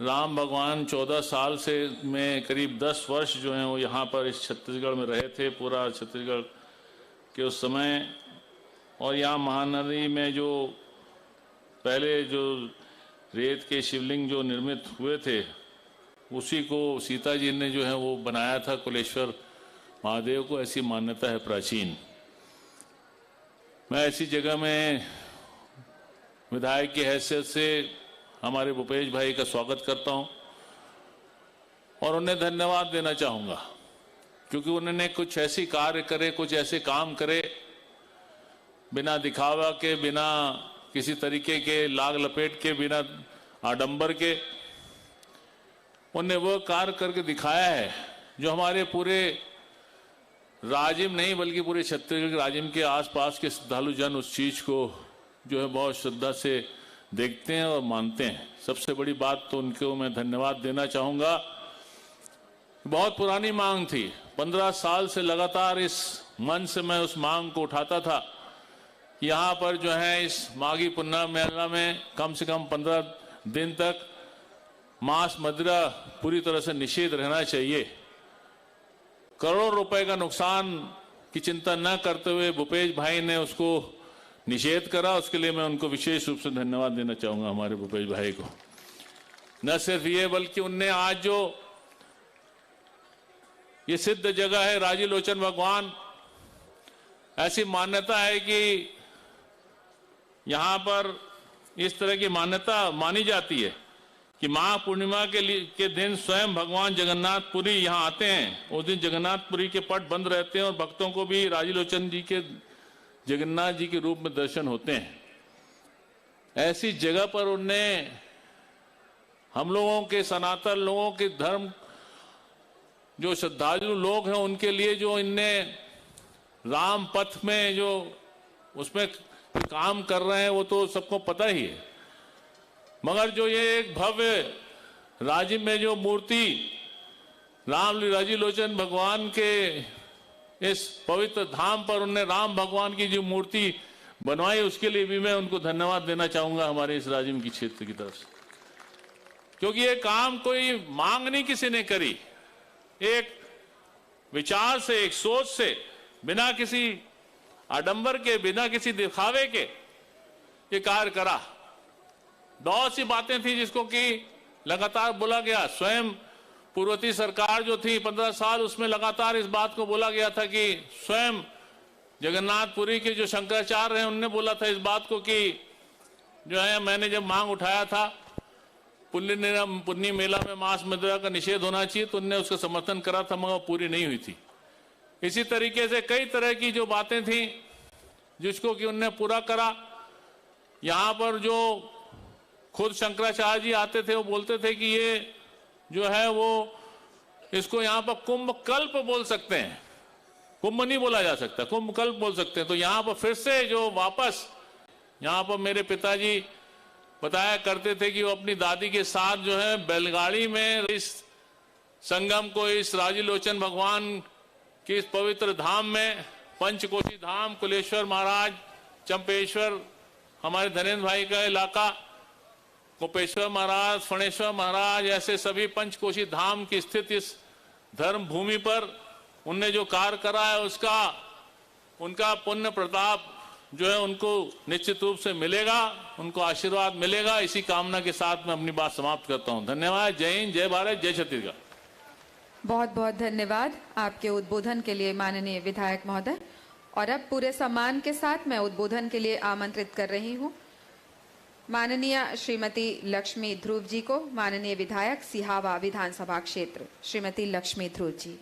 राम भगवान 14 साल से में करीब 10 वर्ष जो हैं वो यहाँ पर इस छत्तीसगढ़ में रहे थे, पूरा छत्तीसगढ़ के उस समय। और यहाँ महानदी में जो पहले जो रेत के शिवलिंग जो निर्मित हुए थे, उसी को सीता जी ने जो है वो बनाया था कुलेश्वर महादेव को, ऐसी मान्यता है प्राचीन। मैं ऐसी जगह में विधायक की हैसियत से हमारे भूपेश भाई का स्वागत करता हूं और उन्हें धन्यवाद देना चाहूंगा, क्योंकि उन्होंने कुछ ऐसी कार्य करे, कुछ ऐसे काम करे बिना दिखावा के, बिना किसी तरीके के लाग लपेट के, बिना आडंबर के। उन्हें वो कार्य करके दिखाया है जो हमारे पूरे राजिम नहीं बल्कि पूरे छत्तीसगढ़ राजिम के आसपास के श्रद्धालु जन उस चीज को जो है बहुत श्रद्धा से देखते हैं और मानते हैं। सबसे बड़ी बात तो उनको मैं धन्यवाद देना चाहूंगा। बहुत पुरानी मांग थी, 15 साल से लगातार इस मन से मैं उस मांग को उठाता था। यहाँ पर जो है इस माघी पुन्नी मेला में कम से कम 15 दिन तक मांस मदिरा पूरी तरह से निषेध रहना चाहिए। करोड़ों रुपए का नुकसान की चिंता न करते हुए भूपेश भाई ने उसको निषेध करा, उसके लिए मैं उनको विशेष रूप से धन्यवाद देना चाहूंगा हमारे भूपेश भाई को। न सिर्फ ये बल्कि उनने आज जो ये सिद्ध जगह है राजी लोचन भगवान, ऐसी मान्यता है कि यहां पर इस तरह की मान्यता मानी जाती है कि माघ पूर्णिमा के दिन स्वयं भगवान जगन्नाथपुरी यहाँ आते हैं। उस दिन जगन्नाथपुरी के पट बंद रहते हैं और भक्तों को भी राजी लोचन जी के जगन्नाथ जी के रूप में दर्शन होते हैं। ऐसी जगह पर उनने हम लोगों के सनातन लोगों के धर्म जो श्रद्धालु लोग हैं उनके लिए जो इनने राम पथ में जो उसमें काम कर रहे हैं वो तो सबको पता ही है, मगर जो ये एक भव्य राजिम में जो मूर्ति राम राजी लोचन भगवान के इस पवित्र धाम पर उन्होंने राम भगवान की जो मूर्ति बनवाई, उसके लिए भी मैं उनको धन्यवाद देना चाहूंगा हमारे इस राजिम की क्षेत्र की तरफ से। क्योंकि ये काम कोई मांग नहीं किसी ने करी, एक विचार से, एक सोच से, बिना किसी आडंबर के, बिना किसी दिखावे के ये कार्य करा। बहुत सी बातें थी जिसको कि लगातार बोला गया। स्वयं पूर्ववर्ती सरकार जो थी 15 साल, उसमें लगातार इस बात को बोला गया था कि स्वयं जगन्नाथपुरी के जो शंकराचार्य हैं उनने बोला था इस बात को कि जो है मैंने जब मांग उठाया था पुन्नी मेला में मांस मदिरा का निषेध होना चाहिए तो उनने उसका समर्थन करा था, मगर पूरी नहीं हुई थी। इसी तरीके से कई तरह की जो बातें थी जिसको कि उनने पूरा करा। यहाँ पर जो खुद शंकराचार्य जी आते थे वो बोलते थे कि ये जो है वो इसको यहाँ पर कुंभ कल्प बोल सकते हैं, कुंभ नहीं बोला जा सकता, कुंभ कल्प बोल सकते हैं। तो यहाँ पर फिर से जो वापस यहाँ पर मेरे पिताजी बताया करते थे कि वो अपनी दादी के साथ जो है बैलगाड़ी में इस संगम को, इस राजी लोचन भगवान के इस पवित्र धाम में, पंचकोशी धाम, कुलेश्वर महाराज, चंपेश्वर हमारे धनेन्द्र भाई का इलाका, कोपेश्वर महाराज, फणेश्वर महाराज, ऐसे सभी पंचकोशी धाम की स्थित इस धर्म भूमि पर उनने जो कार्य करा है उसका उनका पुण्य प्रताप जो है उनको निश्चित रूप से मिलेगा, उनको आशीर्वाद मिलेगा। इसी कामना के साथ मैं अपनी बात समाप्त करता हूं। धन्यवाद। जय हिंद, जय भारत, जय छत्तीसगढ़। बहुत बहुत धन्यवाद आपके उद्बोधन के लिए माननीय विधायक महोदय। और अब पूरे सम्मान के साथ मैं उद्बोधन के लिए आमंत्रित कर रही हूं माननीय श्रीमती लक्ष्मी ध्रुव जी को, माननीय विधायक सिहावा विधानसभा क्षेत्र। श्रीमती लक्ष्मी ध्रुव जी।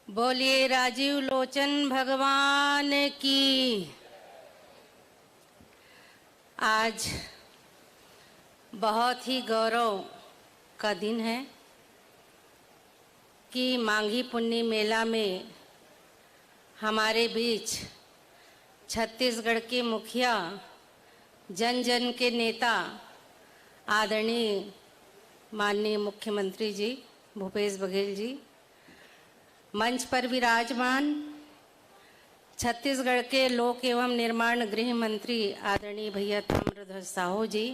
बोलिए राजीव लोचन भगवान की। आज बहुत ही गौरव का दिन है कि मांगी पुन्नी मेला में हमारे बीच छत्तीसगढ़ के मुखिया, जन जन के नेता, आदरणीय माननीय मुख्यमंत्री जी भूपेश बघेल जी, मंच पर विराजमान छत्तीसगढ़ के लोक एवं निर्माण गृह मंत्री आदरणीय भैया ताम्रध्वज साहू जी,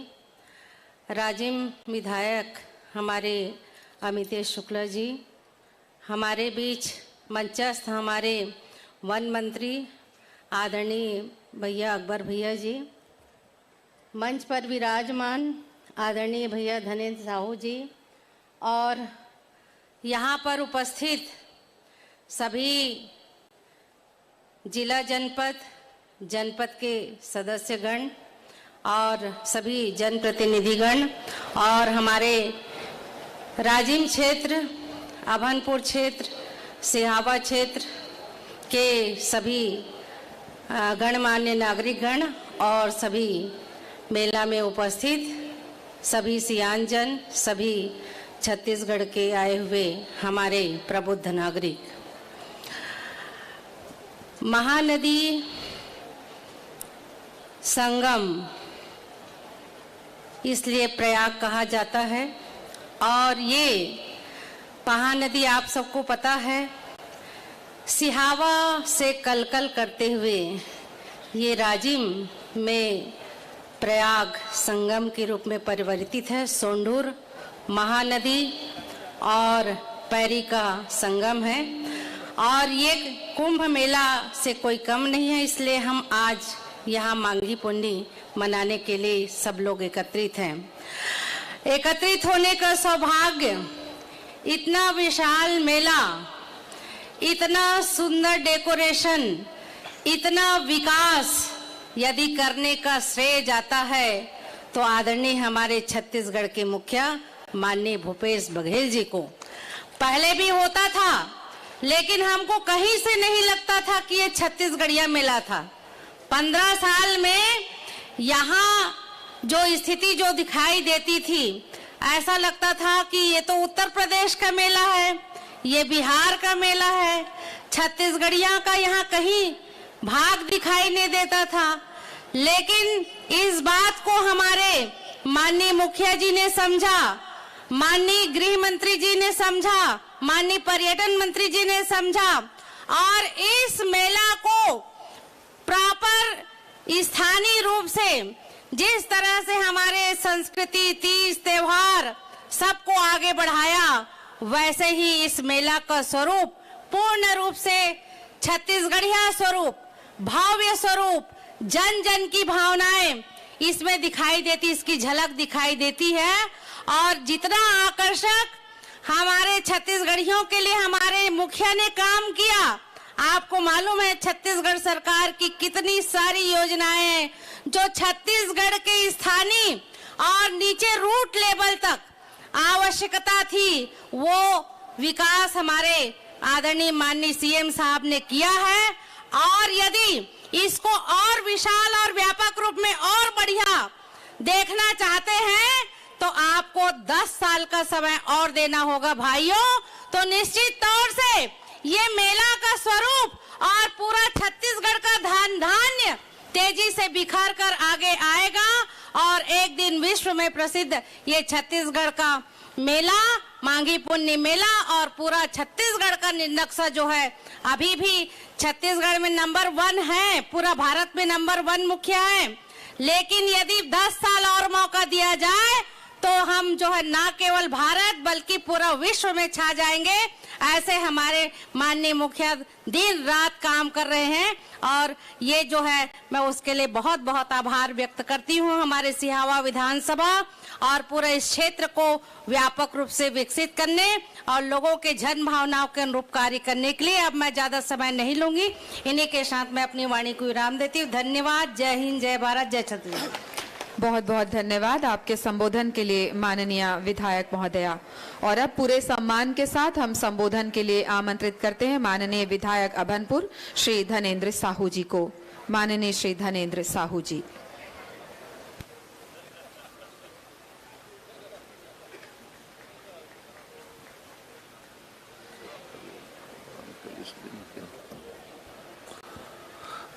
राजिम विधायक हमारे अमितेश शुक्ला जी, हमारे बीच मंचस्थ हमारे वन मंत्री आदरणीय भैया अकबर भैया जी, मंच पर विराजमान आदरणीय भैया धनेन्द्र साहू जी, और यहाँ पर उपस्थित सभी जिला जनपद के सदस्यगण और सभी जनप्रतिनिधिगण और हमारे राजिम क्षेत्र, अभनपुर क्षेत्र, सिहावा क्षेत्र के सभी गणमान्य नागरिकगण और सभी मेला में उपस्थित सभी सियानजन, सभी छत्तीसगढ़ के आए हुए हमारे प्रबुद्ध नागरिक। महानदी संगम इसलिए प्रयाग कहा जाता है, और ये महानदी आप सबको पता है सिहावा से कलकल करते हुए ये राजिम में प्रयाग संगम के रूप में परिवर्तित है। सोंढूर महानदी और पैरी का संगम है, और ये कुंभ मेला से कोई कम नहीं है। इसलिए हम आज यहाँ मांगी पुन्नी मनाने के लिए सब लोग एकत्रित हैं। एकत्रित होने का सौभाग्य, इतना विशाल मेला, इतना सुंदर डेकोरेशन, इतना विकास यदि करने का श्रेय जाता है तो आदरणीय हमारे छत्तीसगढ़ के मुखिया माननीय भूपेश बघेल जी को। पहले भी होता था, लेकिन हमको कहीं से नहीं लगता था कि ये छत्तीसगढ़िया मेला था। 15 साल में यहाँ जो स्थिति जो दिखाई देती थी, ऐसा लगता था कि ये तो उत्तर प्रदेश का मेला है, ये बिहार का मेला है, छत्तीसगढ़िया का यहाँ कहीं भाग दिखाई नहीं देता था। लेकिन इस बात को हमारे माननीय मुखिया जी ने समझा, माननीय गृह मंत्री जी ने समझा, माननीय पर्यटन मंत्री जी ने समझा, और इस मेला को प्रॉपर स्थानीय रूप से जिस तरह से हमारे संस्कृति, तीज, त्योहार सबको आगे बढ़ाया, वैसे ही इस मेला का स्वरूप पूर्ण रूप से छत्तीसगढ़िया स्वरूप, भव्य स्वरूप, जन जन की भावनाएं इसमें दिखाई देती, इसकी झलक दिखाई देती है। और जितना आकर्षक हमारे छत्तीसगढ़ियों के लिए हमारे मुखिया ने काम किया, आपको मालूम है छत्तीसगढ़ सरकार की कितनी सारी योजनाएं हैं जो छत्तीसगढ़ के स्थानीय और नीचे रूट लेवल तक आवश्यकता थी, वो विकास हमारे आदरणीय माननीय सीएम साहब ने किया है। और यदि इसको और विशाल और व्यापक रूप में और बढ़िया देखना चाहते हैं तो आपको 10 साल का समय और देना होगा भाइयों। तो निश्चित तौर से ये मेला का स्वरूप और पूरा छत्तीसगढ़ का धन धान्य तेजी से बिखर कर आगे आएगा, और एक दिन विश्व में प्रसिद्ध ये छत्तीसगढ़ का मेला, मांगी पुन्नी मेला, और पूरा छत्तीसगढ़ का नक्शा जो है अभी भी छत्तीसगढ़ में नंबर 1 है, पूरा भारत में नंबर 1 मुखिया है। लेकिन यदि 10 साल और मौका दिया जाए तो तो हम जो है ना केवल भारत बल्कि पूरा विश्व में छा जाएंगे। ऐसे हमारे माननीय मुखिया दिन रात काम कर रहे हैं और ये जो है मैं उसके लिए बहुत बहुत आभार व्यक्त करती हूँ हमारे सिहावा विधानसभा और पूरे इस क्षेत्र को व्यापक रूप से विकसित करने और लोगों के जन भावनाओं के अनुरूप कार्य करने के लिए। अब मैं ज्यादा समय नहीं लूंगी, इन्हीं के साथ मैं अपनी वाणी को विराम देती हूँ। धन्यवाद। जय हिंद, जय भारत, जय छत्तीसगढ़। बहुत बहुत धन्यवाद आपके संबोधन के लिए माननीय विधायक महोदया। और अब पूरे सम्मान के साथ हम संबोधन के लिए आमंत्रित करते हैं माननीय विधायक अभनपुर श्री धनेंद्र साहू जी को। माननीय श्री धनेंद्र साहू जी।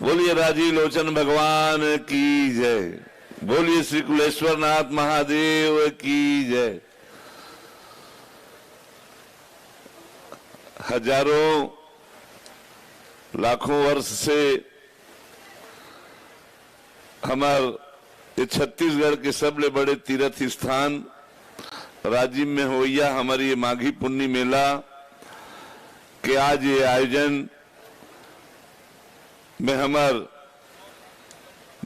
बोलिए राजीव लोचन भगवान की जय। बोलिए श्री कुलेश्वर नाथ महादेव की जय। हजारों लाखों वर्ष से हमारे छत्तीसगढ़ के सबले बड़े तीर्थ स्थान राजिम में होइया हमारी ये माघी पुन्नी मेला के आज ये आयोजन में हमार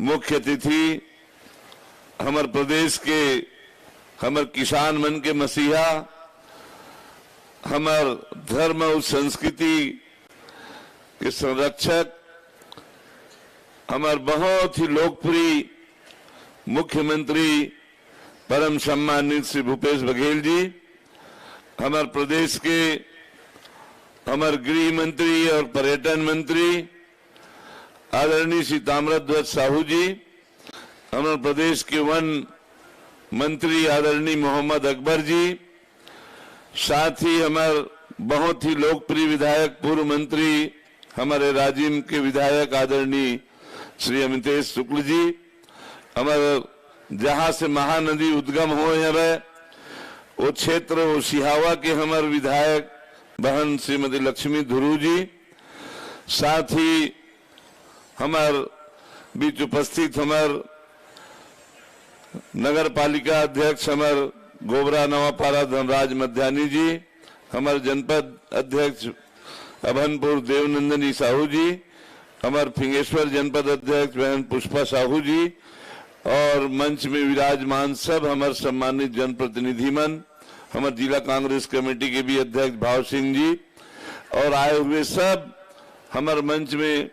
मुख्य अतिथि हमार प्रदेश के हमार किसान मन के मसीहा, हमार धर्म और संस्कृति के संरक्षक, हमार बहुत ही लोकप्रिय मुख्यमंत्री परम सम्मानित श्री भूपेश बघेल जी, हमार प्रदेश के हमार गृह मंत्री और पर्यटन मंत्री आदरणीय श्री ताम्रध्वज साहू जी, हमारे प्रदेश के वन मंत्री आदरणीय मोहम्मद अकबर जी, साथ ही हमारे बहुत ही लोकप्रिय विधायक पूर्व मंत्री हमारे राजिम के विधायक आदरणीय श्री अमितेश शुक्ल जी, हमारे जहां से महानदी उद्गम हो है वो क्षेत्र वो सिहावा के हमारे विधायक बहन श्रीमती लक्ष्मी धुरू जी, साथ ही हमार बीच उपस्थित हमार नगर पालिका अध्यक्ष हमार गोबरा नवापारा धनराज मध्यानी जी, हमारे जनपद अध्यक्ष अभनपुर देवनंदनी साहू जी, हमारे फिंगेश्वर जनपद अध्यक्ष बहन पुष्पा साहू जी और मंच में विराजमान सब हमारे सम्मानित जनप्रतिनिधि मन, हमारे जिला कांग्रेस कमेटी के भी अध्यक्ष भाव सिंह जी और आए हुए सब हमारे मंच में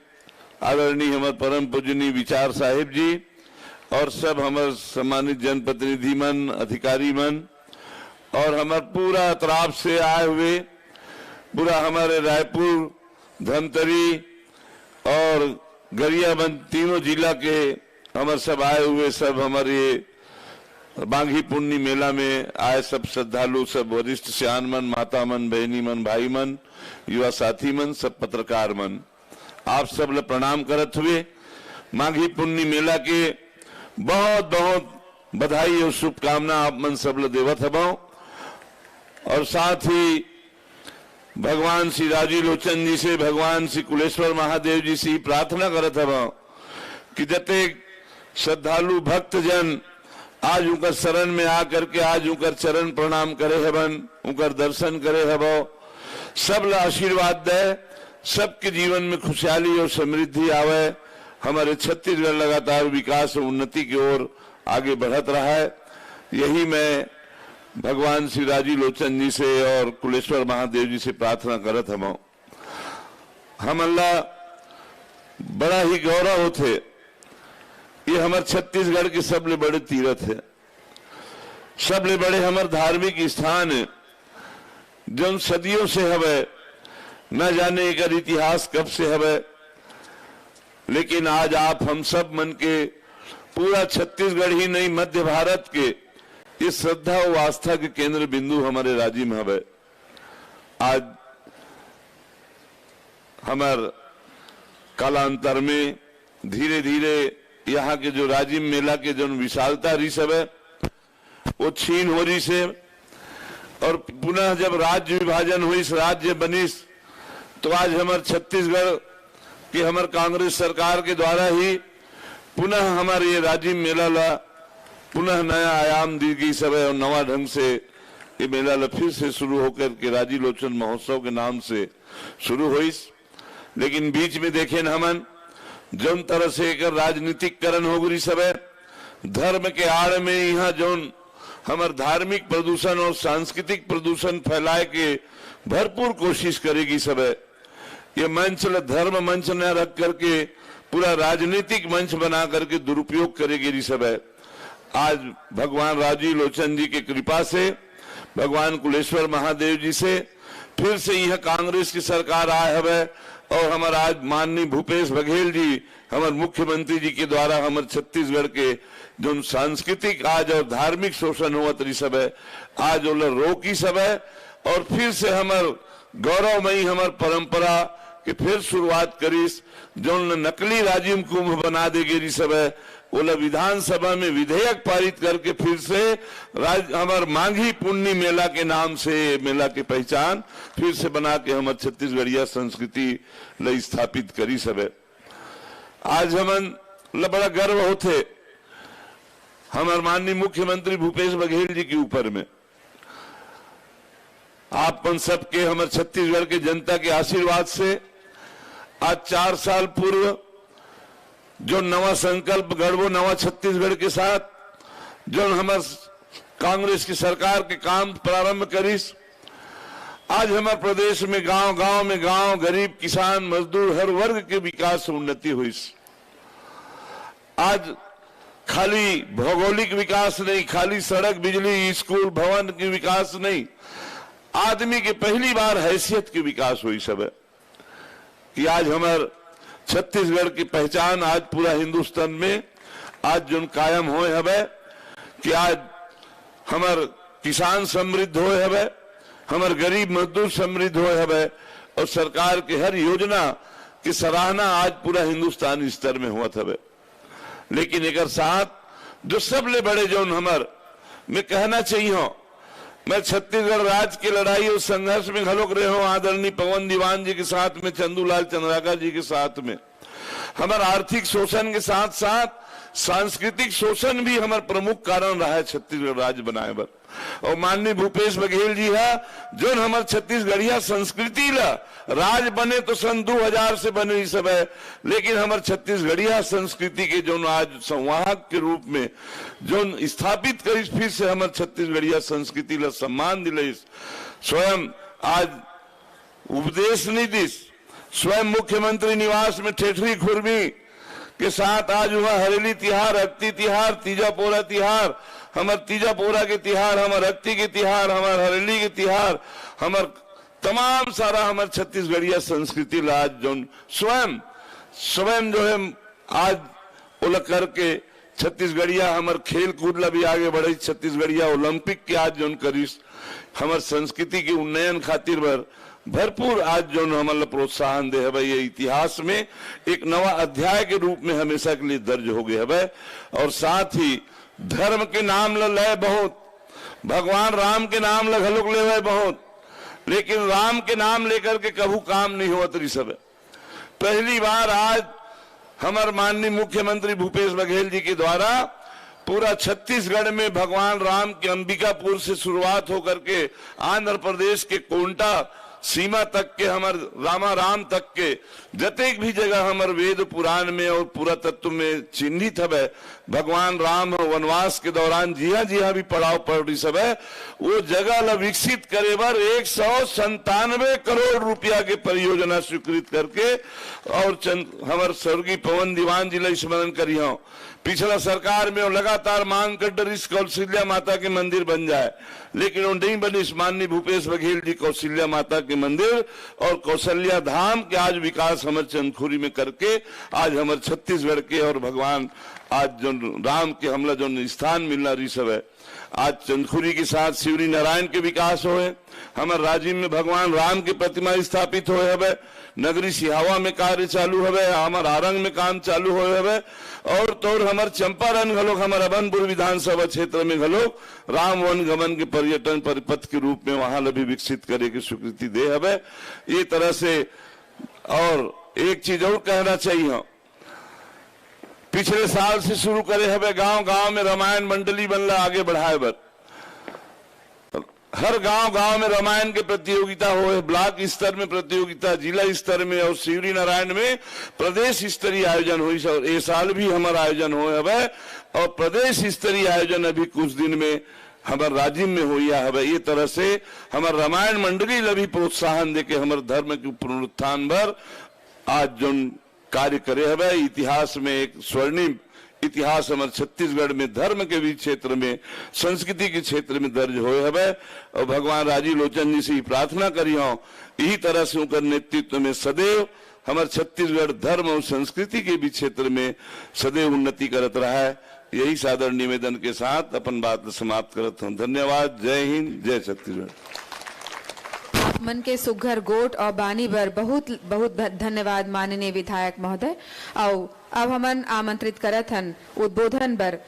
आदरणीय हमारे परम पूजनीय विचार साहिब जी और सब हमारे सम्मानित जनप्रतिनिधि मन, अधिकारी मन और हमारे पूरा अतराफ से आए हुए पूरा हमारे रायपुर, धमतरी और गरियाबंद तीनों जिला के हमारे सब आए हुए सब हमारे माघी पुन्नी मेला में आए सब श्रद्धालु, सब वरिष्ठ सियान मन, माता मन, बहनी मन, भाई मन, युवा साथी मन, सब पत्रकार मन, आप सब ले प्रणाम करत हुए माघी पुन्नी मेला के बहुत बहुत बधाई और शुभकामना आप मन सब ले देवत हबो और साथ ही भगवान श्री राजीव लोचन जी से, भगवान श्री कुलेश्वर महादेव जी से प्रार्थना करत हबो कि जते श्रद्धालु भक्त जन आज उनकर शरण में आकर के आज उनकर चरण प्रणाम करे हबन, उनकर दर्शन करे हबो, सब ला आशीर्वाद दे, सबके जीवन में खुशहाली और समृद्धि आवे, हमारे छत्तीसगढ़ लगातार विकास और उन्नति की ओर आगे बढ़त रहा है। यही मैं भगवान श्री राजीव लोचन जी से और कुलेश्वर महादेव जी से प्रार्थना करत हम अल्लाह बड़ा ही गौरव होते। ये हमारे छत्तीसगढ़ के सबले बड़े तीर्थ है, सबले बड़े हमारे धार्मिक स्थान है जो सदियों से हवे, न जाने एक इतिहास कब से हवे, लेकिन आज आप हम सब मन के पूरा छत्तीसगढ़ ही नहीं मध्य भारत के ये श्रद्धा और आस्था के केंद्र बिंदु हमारे राज्य में हवे। आज हमार कालांतर में धीरे धीरे यहाँ के जो राजिम मेला के जो विशालता रही सब है वो छीन हो रही से, और पुनः जब राज्य विभाजन हुई, राज्य बनिस, तो आज हमारे छत्तीसगढ़ के हमारे कांग्रेस सरकार के द्वारा ही पुनः हमारे ये राजिम मेला ला पुनः नया आयाम दी गई सब और नवा ढंग से ये मेला फिर से शुरू होकर के राजी लोचन महोत्सव के नाम से शुरू हुई। लेकिन बीच में देखे न हमन जौन तरह से एक राजनीतिकरण हो गई सब धर्म के आड़ में यहाँ जौन हमार धार्मिक प्रदूषण और सांस्कृतिक प्रदूषण फैलाए के भरपूर कोशिश करेगी सब ये मंच धर्म मंच न रख करके पूरा राजनीतिक मंच बना करके दुरुपयोग करेगी सब आज भगवान राजी लोचन जी की कृपा से भगवान कुलेश्वर महादेव जी से फिर से यह कांग्रेस की सरकार आए हवे और हमारा आज माननीय भूपेश बघेल जी हमारे मुख्यमंत्री जी के द्वारा हमारे छत्तीसगढ़ के जो सांस्कृतिक आज और धार्मिक शोषण हुआ तरी सब है आज वो रोकी सब है और फिर से हमार गौरवमयी हमार परंपरा के फिर शुरुआत करीस जो नकली राजीव कुंभ बना देगी सब है वो विधानसभा में विधेयक पारित करके फिर से हमार मांगी पुण्य मेला के नाम से मेला की पहचान फिर से बना के हमारे छत्तीसगढ़िया संस्कृति ल स्थापित करी सब है। आज हमन बड़ा गर्व होते हमारे माननीय मुख्यमंत्री भूपेश बघेल जी के ऊपर में आपन सबके हमारे छत्तीसगढ़ के जनता के आशीर्वाद से आज 4 साल पूर्व जो नवा संकल्प गढ़वो नवा छत्तीसगढ़ के साथ जो हमारे कांग्रेस की सरकार के काम प्रारंभ करीस आज हमारे प्रदेश में गांव-गांव में गांव गरीब किसान मजदूर हर वर्ग के विकास उन्नति हुई। आज खाली भौगोलिक विकास नहीं खाली सड़क बिजली स्कूल भवन की विकास नहीं आदमी के पहली बार हैसियत की विकास हुई सब है कि आज हमारे छत्तीसगढ़ की पहचान आज पूरा हिंदुस्तान में आज जो कायम हो हवे कि आज हमार किसान समृद्ध हो हवे हमार गरीब मजदूर समृद्ध हो हवे और सरकार के हर योजना की सराहना आज पूरा हिंदुस्तान स्तर में हुआ हवे। लेकिन एक साथ जो सबले बड़े जो हमार मैं कहना चाहिए मैं छत्तीसगढ़ राज्य की लड़ाई और संघर्ष में घलोक रहे हो आदरणीय पवन दीवान जी के साथ में चंदूलाल चंद्राकर जी के साथ में हमारे आर्थिक शोषण के साथ साथ सांस्कृतिक शोषण भी हमारे प्रमुख कारण रहा है छत्तीसगढ़ राज्य बनाए पर और माननीय भूपेश बघेल जी है जो हमारे छत्तीसगढ़िया संस्कृति ला राज बने तो सन 2000 से बने ही सब है लेकिन हमारे छत्तीसगढ़िया संस्कृति के जो आज संवाहक के रूप में जो स्थापित करी फिर से हमारे छत्तीसगढ़िया संस्कृति ला सम्मान दिले स्वयं आज उपदेश निधि स्वयं मुख्यमंत्री निवास में ठेठरी खुरमी के साथ आज हुआ हरेली तिहार अक्ति तिहार तीजा पोरा तिहार हमार तीजा पोरा के तिहार हमार अक्ति के तिहार हमार हरेली के तिहार हमार तमाम सारा हमार छत्तीसगढ़िया संस्कृति आज जो स्वयं जो है आज उलग करके छत्तीसगढ़िया हमार खेल कूद ला भी आगे बढ़े छत्तीसगढ़िया ओलंपिक के आज जो करीस हमार संस्कृति के उन्नयन खातिर भरपूर आज जो हमारा प्रोत्साहन दे है ये इतिहास में एक नवा अध्याय के रूप में हमेशा के लिए दर्ज हो गए है और साथ ही धर्म के नाम ले बहुत भगवान राम के नाम घलोक ले बहुत लेकिन राम के नाम लेकर के कभू काम नहीं हुआ तरी सब पहली बार आज हमारे माननीय मुख्यमंत्री भूपेश बघेल जी के द्वारा पूरा छत्तीसगढ़ में भगवान राम के अंबिकापुर से शुरुआत होकर के आंध्र प्रदेश के कोंटा सीमा तक के हमारे रामाराम तक के जतेक भी जगह हमारे वेद पुराण में और पूरा तत्व में चिन्हित है भगवान राम वनवास के दौरान जिया भी पड़ाव पड़ रही सब है वो जगह ला विकसित करे बर 197 करोड़ रुपया के परियोजना स्वीकृत करके और हमारे स्वर्गीय पवन दीवान जी ला स्मरण करी हो पिछला सरकार में लगातार मांग कर डरिस कौशल्या माता के मंदिर बन जाए लेकिन वो नहीं बनी माननीय भूपेश बघेल जी कौशल्या माता के मंदिर और कौशल्या धाम के आज विकास हमारे चंदखुरी में करके आज हमारे छत्तीसगढ़ के और भगवान आज जो राम के हमला जो स्थान मिलना रही सब है आज चंदखुरी के साथ शिवरी नारायण के विकास हो हमारे राजीव में भगवान राम की प्रतिमा स्थापित हो नगरी सिहावा में कार्य चालू है हमारे आरंग में काम चालू हो और तो हमारे चंपारण घलोक हमारे अभनपुर विधानसभा क्षेत्र में घलोक राम वन गमन के पर्यटन परिपथ के रूप में वहां भी विकसित करे की स्वीकृति दे है ये तरह से। और एक चीज और कहना चाहिए पिछले साल से शुरू करे हवे गांव गांव में रामायण मंडली बनला आगे बढ़ाए बर हर गांव गांव में रामायण के प्रतियोगिता हो, ब्लॉक स्तर में प्रतियोगिता, जिला स्तर में और शिवरी नारायण में प्रदेश स्तरीय आयोजन हुई और ये साल भी हमारा आयोजन हो हवे और प्रदेश स्तरीय आयोजन अभी कुछ दिन में हमारे राज्य में हुआ है। ये तरह से हमारे रामायण मंडली ला भी प्रोत्साहन देके हमारे धर्म के पुनरुत्थान पर आज जो कार्य करे है इतिहास में एक स्वर्णिम इतिहास हमारे छत्तीसगढ़ में धर्म के भी क्षेत्र में संस्कृति के क्षेत्र में दर्ज हुए है और भगवान राजीव लोचन जी से प्रार्थना करी हो यही तरह से उनका नेतृत्व में सदैव हमारे छत्तीसगढ़ धर्म और संस्कृति के भी क्षेत्र में सदैव उन्नति करत रहा है। यही सादर निवेदन के साथ अपन बात समाप्त करता हूँ। धन्यवाद। जय हिंद, जय छत्तीसगढ़। मन के सुघर गोट और बानी बर बहुत बहुत धन्यवाद माननीय विधायक महोदय। और अब हमन आमंत्रित करत हन उद्बोधन बर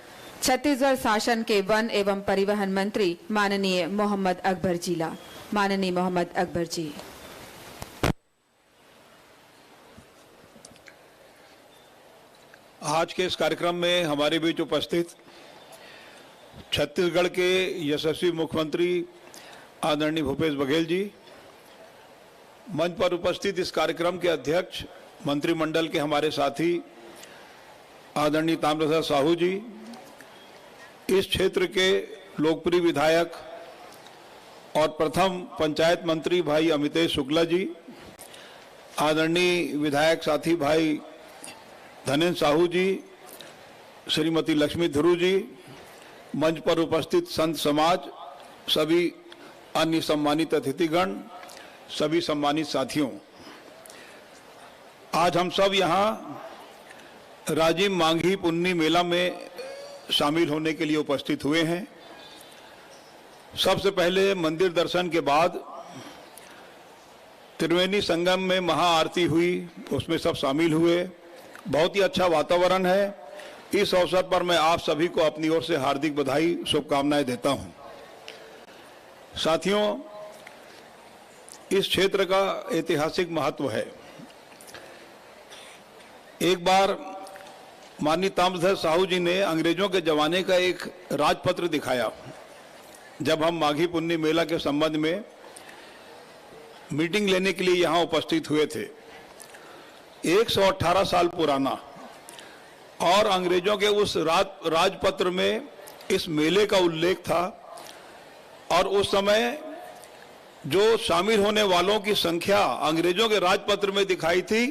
छत्तीसगढ़ शासन के वन एवं परिवहन मंत्री माननीय मोहम्मद अकबर जी ला। माननीय मोहम्मद अकबर जी। आज के इस कार्यक्रम में हमारे बीच उपस्थित छत्तीसगढ़ के यशस्वी मुख्यमंत्री आदरणीय भूपेश बघेल जी, मंच पर उपस्थित इस कार्यक्रम के अध्यक्ष मंत्रिमंडल के हमारे साथी आदरणीय ताम्रध्वज साहू जी, इस क्षेत्र के लोकप्रिय विधायक और प्रथम पंचायत मंत्री भाई अमितेश शुक्ला जी, आदरणीय विधायक साथी भाई धनेन्द्र साहू जी, श्रीमती लक्ष्मी ध्रुव जी, मंच पर उपस्थित संत समाज, सभी अन्य सम्मानित अतिथिगण, सभी सम्मानित साथियों, आज हम सब यहाँ राजिम मांझी पुन्नी मेला में शामिल होने के लिए उपस्थित हुए हैं। सबसे पहले मंदिर दर्शन के बाद त्रिवेणी संगम में महाआरती हुई, उसमें सब शामिल हुए। बहुत ही अच्छा वातावरण है। इस अवसर पर मैं आप सभी को अपनी ओर से हार्दिक बधाई, शुभकामनाएं देता हूं। साथियों, इस क्षेत्र का ऐतिहासिक महत्व है। एक बार माननीय ताम्रध्वज साहू जी ने अंग्रेजों के जमाने का एक राजपत्र दिखाया जब हम माघी पुन्नी मेला के संबंध में मीटिंग लेने के लिए यहां उपस्थित हुए थे। 118 साल पुराना, और अंग्रेजों के उस राजपत्र में इस मेले का उल्लेख था और उस समय जो शामिल होने वालों की संख्या अंग्रेजों के राजपत्र में दिखाई थी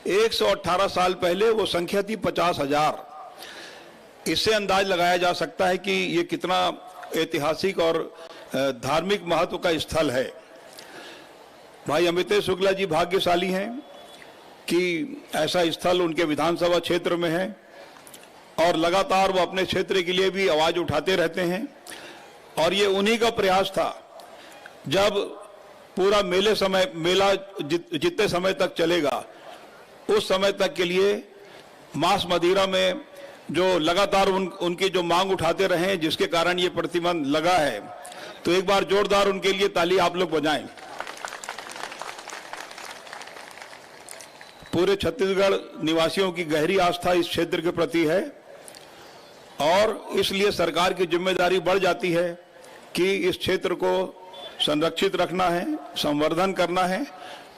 118 साल पहले वो संख्या थी 50,000। इससे अंदाज लगाया जा सकता है कि ये कितना ऐतिहासिक और धार्मिक महत्व का स्थल है। भाई अमितेश शुक्ला जी भाग्यशाली हैं कि ऐसा स्थल उनके विधानसभा क्षेत्र में है और लगातार वो अपने क्षेत्र के लिए भी आवाज उठाते रहते हैं। और ये उन्हीं का प्रयास था, जब पूरा मेला जितने समय तक चलेगा उस समय तक के लिए मांस मदिरा में जो लगातार उनकी जो मांग उठाते रहे, जिसके कारण ये प्रतिबंध लगा है। तो एक बार जोरदार उनके लिए ताली आप लोग बजाएं। पूरे छत्तीसगढ़ निवासियों की गहरी आस्था इस क्षेत्र के प्रति है और इसलिए सरकार की जिम्मेदारी बढ़ जाती है कि इस क्षेत्र को संरक्षित रखना है, संवर्धन करना है।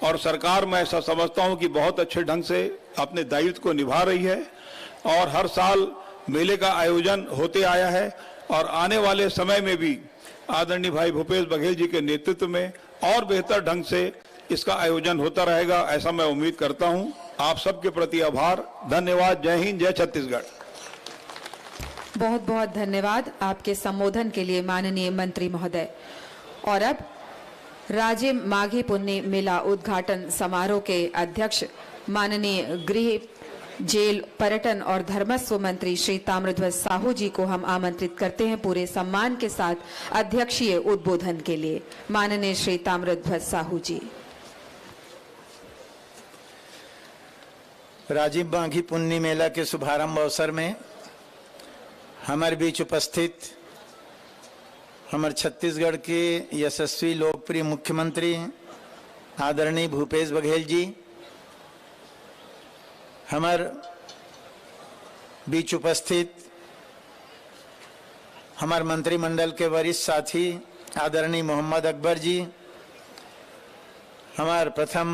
और सरकार, मैं ऐसा समझता हूं कि बहुत अच्छे ढंग से अपने दायित्व को निभा रही है और हर साल मेले का आयोजन होते आया है और आने वाले समय में भी आदरणीय भाई भूपेश बघेल जी के नेतृत्व में और बेहतर ढंग से इसका आयोजन होता रहेगा, ऐसा मैं उम्मीद करता हूं। आप सबके प्रति आभार, धन्यवाद। जय हिंद, जय छत्तीसगढ़। बहुत बहुत धन्यवाद आपके संबोधन के लिए माननीय मंत्री महोदय। और अब राज्य माघी पुन्नी मेला उद्घाटन समारोह के अध्यक्ष माननीय गृह, जेल, पर्यटन और धर्मस्व मंत्री श्री ताम्रध्वज साहू जी को हम आमंत्रित करते हैं पूरे सम्मान के साथ अध्यक्षीय उद्बोधन के लिए। माननीय श्री ताम्रध्वज साहू जी। राजिम माघी पुन्नी मेला के शुभारंभ अवसर में हमारे बीच उपस्थित हमारे छत्तीसगढ़ के यशस्वी लोकप्रिय मुख्यमंत्री आदरणीय भूपेश बघेल जी, हमारे बीच उपस्थित हमारे मंत्रिमंडल के वरिष्ठ साथी आदरणीय मोहम्मद अकबर जी, हमारे प्रथम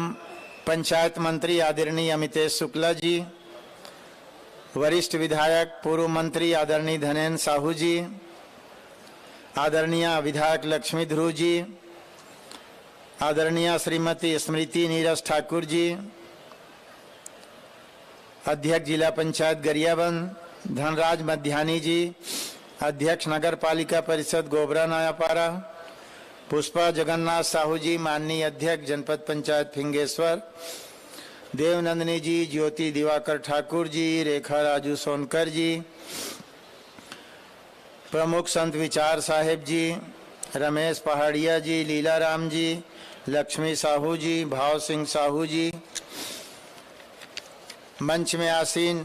पंचायत मंत्री आदरणीय अमितेश शुक्ला जी, वरिष्ठ विधायक पूर्व मंत्री आदरणीय धनेन्द्र साहू जी, आदरणीय विधायक लक्ष्मी ध्रुव जी, आदरणीय श्रीमती स्मृति नीरज ठाकुर जी, अध्यक्ष जिला पंचायत गरियाबंद धनराज मध्यानी जी, अध्यक्ष नगर पालिका परिषद गोबरा नयापारा पुष्पा जगन्नाथ साहू जी, माननीय अध्यक्ष जनपद पंचायत फिंगेश्वर देवनंदिनी जी, ज्योति दिवाकर ठाकुर जी, रेखा राजू सोनकर जी, प्रमुख संत विचार साहेब जी, रमेश पहाड़िया जी, लीलाराम जी, लक्ष्मी साहू जी, भाव सिंह साहू जी, मंच में आसीन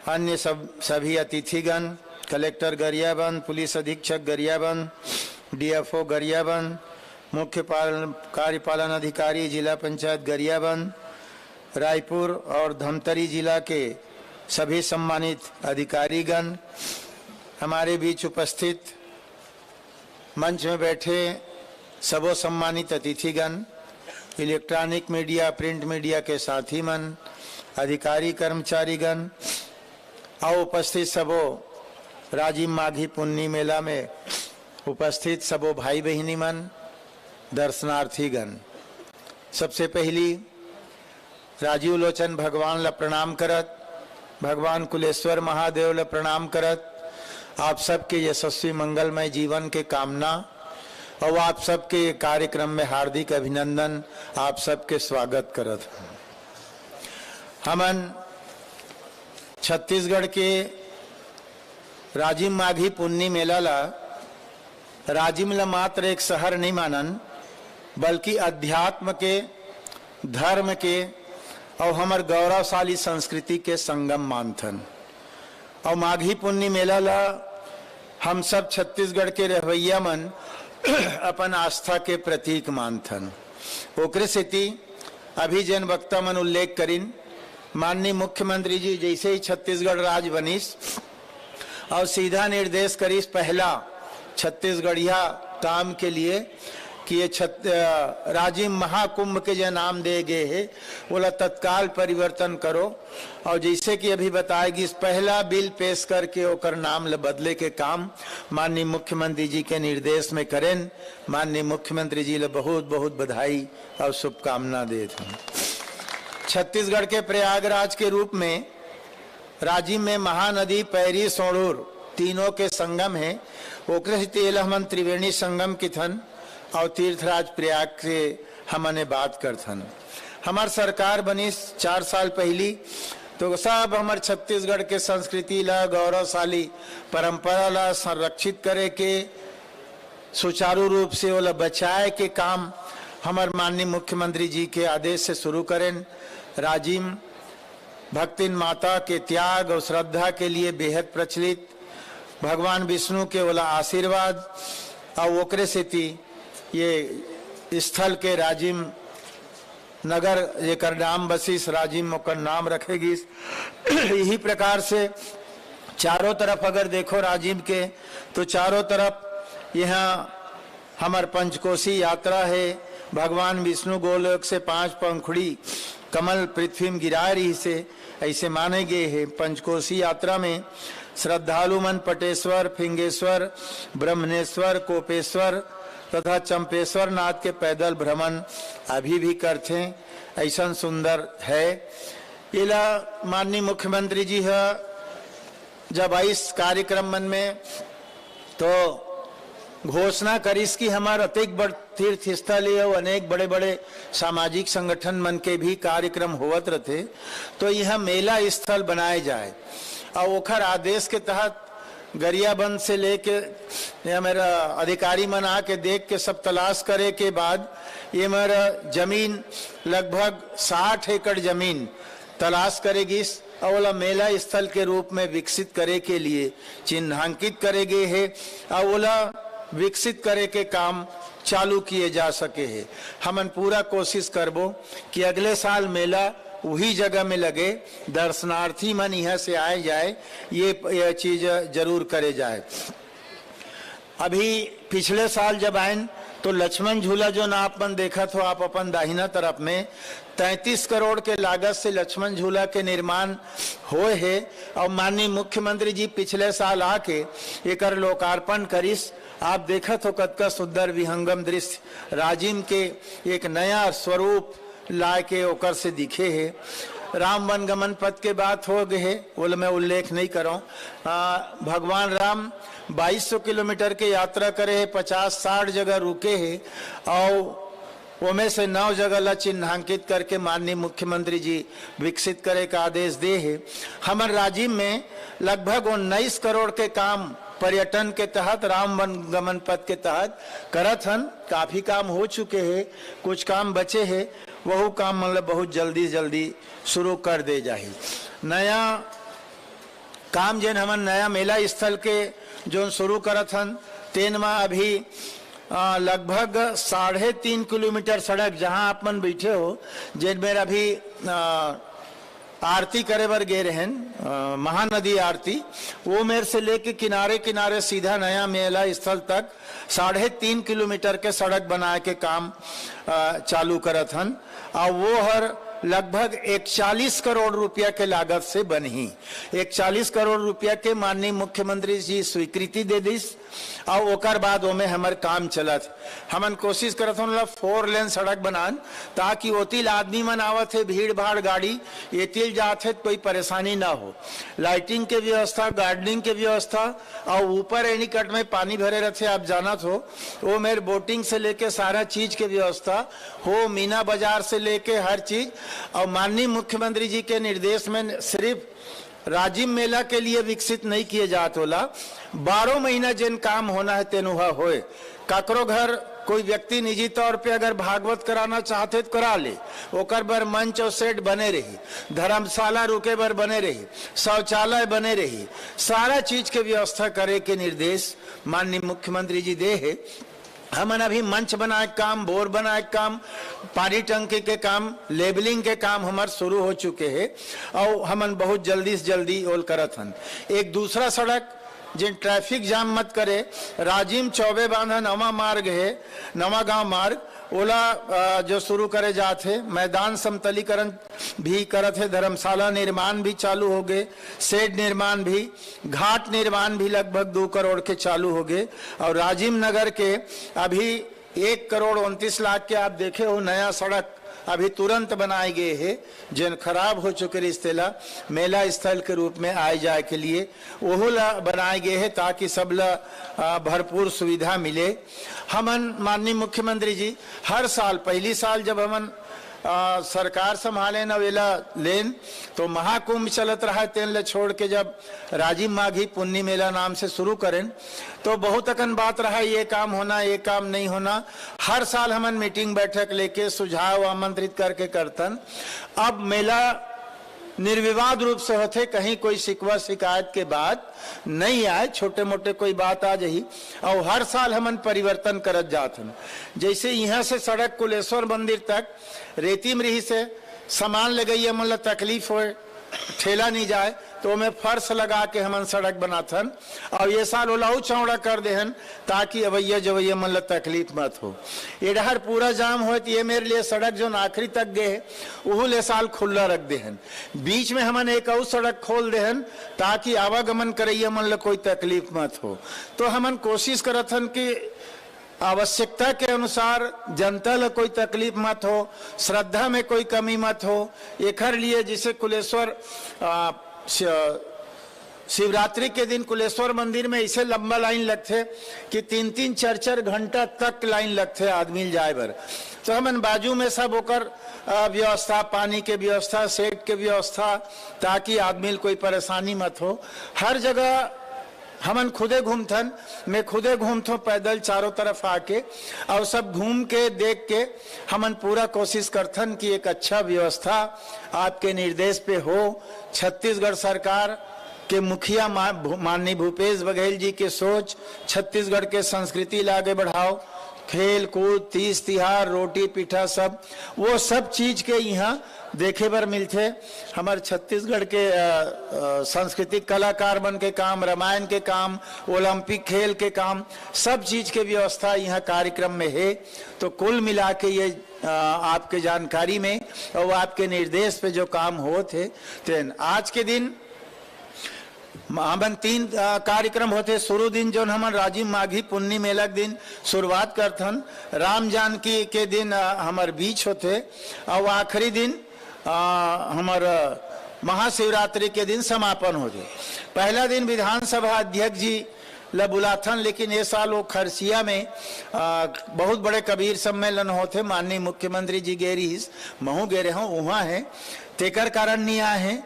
अन्य सभी अतिथिगण, कलेक्टर गरियाबंद, पुलिस अधीक्षक गरियाबंद, डीएफओ गरियाबंद, मुख्य कार्यपालन अधिकारी जिला पंचायत गरियाबंद, रायपुर और धमतरी जिला के सभी सम्मानित अधिकारीगण, हमारे बीच उपस्थित मंच में बैठे सबो सम्मानित अतिथिगण, इलेक्ट्रॉनिक मीडिया, प्रिंट मीडिया के साथी मन, अधिकारी कर्मचारीगण और उपस्थित सबो राजीव माघी पुन्नी मेला में उपस्थित सबो भाई बहिनी मन, दर्शनार्थीगण, सबसे पहली राजीव लोचन भगवान ला प्रणाम करत, भगवान कुलेश्वर महादेव ला प्रणाम करत, आप सबके यशस्वी मंगलमय जीवन के कामना और आप सबके कार्यक्रम में हार्दिक अभिनंदन, आप सबके स्वागत करत। हमन छत्तीसगढ़ के राजिम माघी पुन्नी मेला ला राजिम ला मात्र एक शहर नहीं मानन, बल्कि अध्यात्म के, धर्म के और हमार गौरवशाली संस्कृति के संगम मानथन। और माघी पुन्नी मेला ला हम सब छत्तीसगढ़ के रहवैया मन अपन आस्था के प्रतीक मानथन। ओकरे सेती अभी जन वक्ता मन उल्लेख करिन, माननीय मुख्यमंत्री जी जैसे ही छत्तीसगढ़ राज्य बनिस और सीधा निर्देश करिस पहला छत्तीसगढ़िया काम के लिए कि ये राजिम महाकुंभ के जो नाम दे गए है बोला तत्काल परिवर्तन करो, और जैसे कि अभी बताएगी इस पहला बिल पेश करके ओकर नाम ल बदले के काम माननीय मुख्यमंत्री जी के निर्देश में करें। माननीय मुख्यमंत्री जी ल बहुत बहुत बधाई और शुभकामना देते हैं। छत्तीसगढ़ के प्रयागराज के रूप में राजिम में महानदी, पैरी, सोड़ूर तीनों के संगम है। ओकरे तेल हमन त्रिवेणी संगम की थन और तीर्थराज प्रयाग से हमने बात करथन। हमार सरकार बनी 4 साल पहली तो सब हमार छत्तीसगढ़ के संस्कृति ला, गौरवशाली परंपरा ला संरक्षित करे के, सुचारू रूप से ओला बचाए के काम हमार माननीय मुख्यमंत्री जी के आदेश से शुरू करें। राजिम भक्तिन माता के त्याग और श्रद्धा के लिए बेहद प्रचलित, भगवान विष्णु के ओला आशीर्वाद और ओकरे सेती ये स्थल के राजिम नगर जेकर नाम बसिस राजिम ओकर नाम रखेगी। यही प्रकार से चारों तरफ अगर देखो राजिम के तो चारों तरफ यहाँ हमार पंचकोशी यात्रा है। भगवान विष्णु गोलोक से 5 पंखुड़ी कमल पृथ्वी में गिरा रही से ऐसे माने गए हैं। पंचकोशी यात्रा में श्रद्धालु मन पटेश्वर, फिंगेश्वर, ब्रह्मनेश्वर, कोपेश्वर तथा चंपेश्वर नाथ के पैदल भ्रमण अभी भी करते हैं। ऐसा सुंदर है। इला माननीय मुख्यमंत्री जी है जब इस कार्यक्रम मन में तो घोषणा करिस कि हमारा अतिक बड़ तीर्थ स्थल है और अनेक बड़े बड़े सामाजिक संगठन मन के भी कार्यक्रम होवत रहते, तो यह मेला स्थल बनाए जाए। और ओखर आदेश के तहत गरियाबंद से लेके या मेरा अधिकारी मन आके देख के सब तलाश करे के बाद ये मेरा जमीन लगभग 60 एकड़ जमीन तलाश करेगी और मेला स्थल के रूप में विकसित करे के लिए चिन्हांकित करे गए है और ओला विकसित करे के काम चालू किए जा सके है। हमन पूरा कोशिश करबो कि अगले साल मेला वही जगह में लगे, दर्शनार्थी मन यहाँ से आए जाए, ये चीज जरूर करे जाए। अभी पिछले साल जब आए तो लक्ष्मण झूला जो ना आपन देखा तो आप अपन दाहिना तरफ में 33 करोड़ के लागत से लक्ष्मण झूला के निर्माण होए है और माननीय मुख्यमंत्री जी पिछले साल आके एकर लोकार्पण करिस। आप देखा तो कतका सुंदर विहंगम दृश्य राजिम के एक नया स्वरूप ला के ओकर से दिखे है। राम वन गमन पथ के बात हो गए है, वो मैं उल्लेख नहीं करूं। भगवान राम 2200 किलोमीटर के यात्रा करे है, 50-60 जगह रुके है और उनमें से 9 जगह ला चिन्हांकित करके माननीय मुख्यमंत्री जी विकसित करे का आदेश दे है। हमारे राज्य में लगभग 19 करोड़ के काम पर्यटन के तहत राम वन गमन पथ के तहत करत हन। काफी काम हो चुके हैं, कुछ काम बचे हैं, वह काम मतलब बहुत जल्दी शुरू कर दे जाए। नया काम जिन हमन नया मेला स्थल के जो शुरू करत हन तेन में अभी लगभग 3.5 किलोमीटर सड़क जहां आप मन बैठे हो जिनमें अभी आरती करे बर गे रहन, महानदी आरती, वो मेरे से लेके किनारे किनारे सीधा नया मेला स्थल तक 3.5 किलोमीटर के सड़क बनाए के काम चालू करत हन और वो हर लगभग 41 करोड़ रुपया के लागत से बनी। 41 करोड़ रुपया के माननीय मुख्यमंत्री जी स्वीकृति दे दिस और ओकर बाद ओमे हमर काम चलत। हमन कोशिश करत हन 4 लेन सड़क बनान ताकि ओतिल आदमी मन आवत है, भीड़ भाड़ गाड़ी एतिल जात है, कोई परेशानी ना हो। लाइटिंग के व्यवस्था, गार्डनिंग के व्यवस्था और ऊपर एनीकट में पानी भरे रहते आप जानत हो, वो मेरे बोटिंग से लेके सारा चीज के व्यवस्था हो, मीना बाजार से लेके हर चीज। और माननीय मुख्यमंत्री जी के निर्देश में सिर्फ राजिम मेला के लिए विकसित नहीं किए जात होला, 12 महीना जिन काम होना है तेन वह होए। ककरो घर कोई व्यक्ति निजी तौर पे अगर भागवत कराना चाहते तो करा ले, ओकर बर मंच और सेट बने रही, धर्मशाला रुके बर बने रही, शौचालय बने रही, सारा चीज के व्यवस्था करे के निर्देश माननीय मुख्यमंत्री जी दे है। हमन अभी मंच बनाए काम, बोर बनाए काम, पानी टंकी के काम, लेबलिंग के काम हमारे शुरू हो चुके हैं और हमन बहुत जल्दी से जल्दी ओल करत हन। एक दूसरा सड़क जिन ट्रैफिक जाम मत करे, राजिम चौबे बांधा नवा मार्ग है, नवा गांव मार्ग ओला जो शुरू करे जाते, मैदान समतलीकरण भी करत है, धर्मशाला निर्माण भी चालू हो गए, शेड निर्माण भी, घाट निर्माण भी लगभग 2 करोड़ के चालू हो गए और राजीव नगर के अभी 1 करोड़ 29 लाख के आप देखे हो नया सड़क अभी तुरंत बनाए गए हैं, जिन खराब हो चुके रिश्तेला मेला स्थल के रूप में आए जाए के लिए वो बनाए गए हैं ताकि सब ला भरपूर सुविधा मिले। हमन माननीय मुख्यमंत्री जी हर साल, पहली साल जब हमन सरकार संभाले न वेला लेन तो महाकुंभ चलत रहा, तेन ले छोड़ के जब राजीव माघी पुन्नी मेला नाम से शुरू करें तो बहुत अकन बात रहा, ये काम होना, ये काम नहीं होना। हर साल हमन मीटिंग बैठक लेके सुझाव आमंत्रित करके करतन। अब मेला निर्विवाद रूप से होते, कहीं कोई शिकवा शिकायत के बात नहीं आए, छोटे मोटे कोई बात आ जाही और हर साल हमन परिवर्तन करत जात हन। जैसे यहाँ से सड़क कुलेश्वर मंदिर तक रेती में रही से सामान ले गई हमन ला तकलीफ हो, ठेला नहीं जाए तो मैं फर्श लगा के हमन सड़क बनाथन और ये साल ओलाऊ चौड़ा कर देहन ताकि अवैया जवैया मन ला तकलीफ मत हो। इधर पूरा जाम हो तो ये मेरे लिए सड़क जो आखिरी तक गए वो ले साल खुला रख देहन, बीच में हमन एक और सड़क खोल देहन ताकि आवागमन करैया मन ला कोई तकलीफ मत हो। तो हमन कोशिश करथन कि आवश्यकता के अनुसार जनता ला कोई तकलीफ मत हो, श्रद्धा में कोई कमी मत हो। एकर लिए जिसे कुलेश्वर शिवरात्रि के दिन कुलेश्वर मंदिर में ऐसे लंबा लाइन लगते कि 3-3, 4-4 घंटा तक लाइन लगते आदमी जाए बर। तो हमन बाजू में सब होकर व्यवस्था, पानी के व्यवस्था, सेट के व्यवस्था ताकि आदमी कोई परेशानी मत हो। हर जगह हमन खुदे घूमथन, मैं खुदे घूमता हूँ पैदल चारों तरफ आके और सब घूम के देख के हमन पूरा कोशिश करथन कि एक अच्छा व्यवस्था आपके निर्देश पे हो। छत्तीसगढ़ सरकार के मुखिया माननीय भूपेश बघेल जी के सोच छत्तीसगढ़ के संस्कृति ला आगे बढ़ाओ, खेल कूद, तीज तिहार, रोटी पीठा, सब वो सब चीज के यहाँ देखे बर मिलते। हमारे छत्तीसगढ़ के सांस्कृतिक कलाकार बन के काम, रामायण के काम, ओलंपिक खेल के काम, सब चीज के व्यवस्था यहाँ कार्यक्रम में है। तो कुल मिला के ये आपके जानकारी में और आपके निर्देश पे जो काम होते थे। आज के दिन हमन 3 कार्यक्रम होते। शुरू दिन जो हमार राजीव माघी पुन्नी मेला के दिन शुरुआत करथन, राम जानकी के दिन हमार बीच होते और आखिरी दिन हमार महाशिवरात्रि के दिन समापन होते। पहला दिन विधानसभा अध्यक्ष जी ला बुलाथन, लेकिन ये साल वो खरसिया में बहुत बड़े कबीर सम्मेलन होते। माननीय मुख्यमंत्री जी गेरीस, महू गेरे हों वहाँ है, तेकर कारण नहीं आए हैं।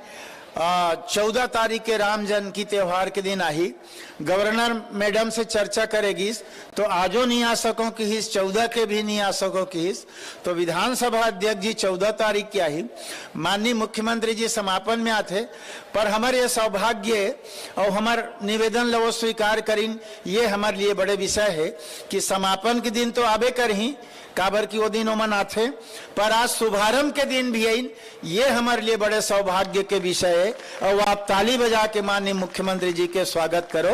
14 तारीख के राम जानकी त्योहार के दिन आई, गवर्नर मैडम से चर्चा करेगी तो आजो नहीं आ सको कि 14 के भी नहीं आ सको कि तो विधानसभा अध्यक्ष जी 14 तारीख की आई, माननीय मुख्यमंत्री जी समापन में आते। पर हमारे ये सौभाग्य और हमार निवेदन लो स्वीकार करीन, ये हमारे लिए बड़े विषय है कि समापन के दिन तो आबे कर ही काबर की वो दिन ओमन आते, पर आज शुभारंभ के दिन भी आई, ये हमारे लिए बड़े सौभाग्य के विषय है। और आप ताली बजा के माननीय मुख्यमंत्री जी के स्वागत करो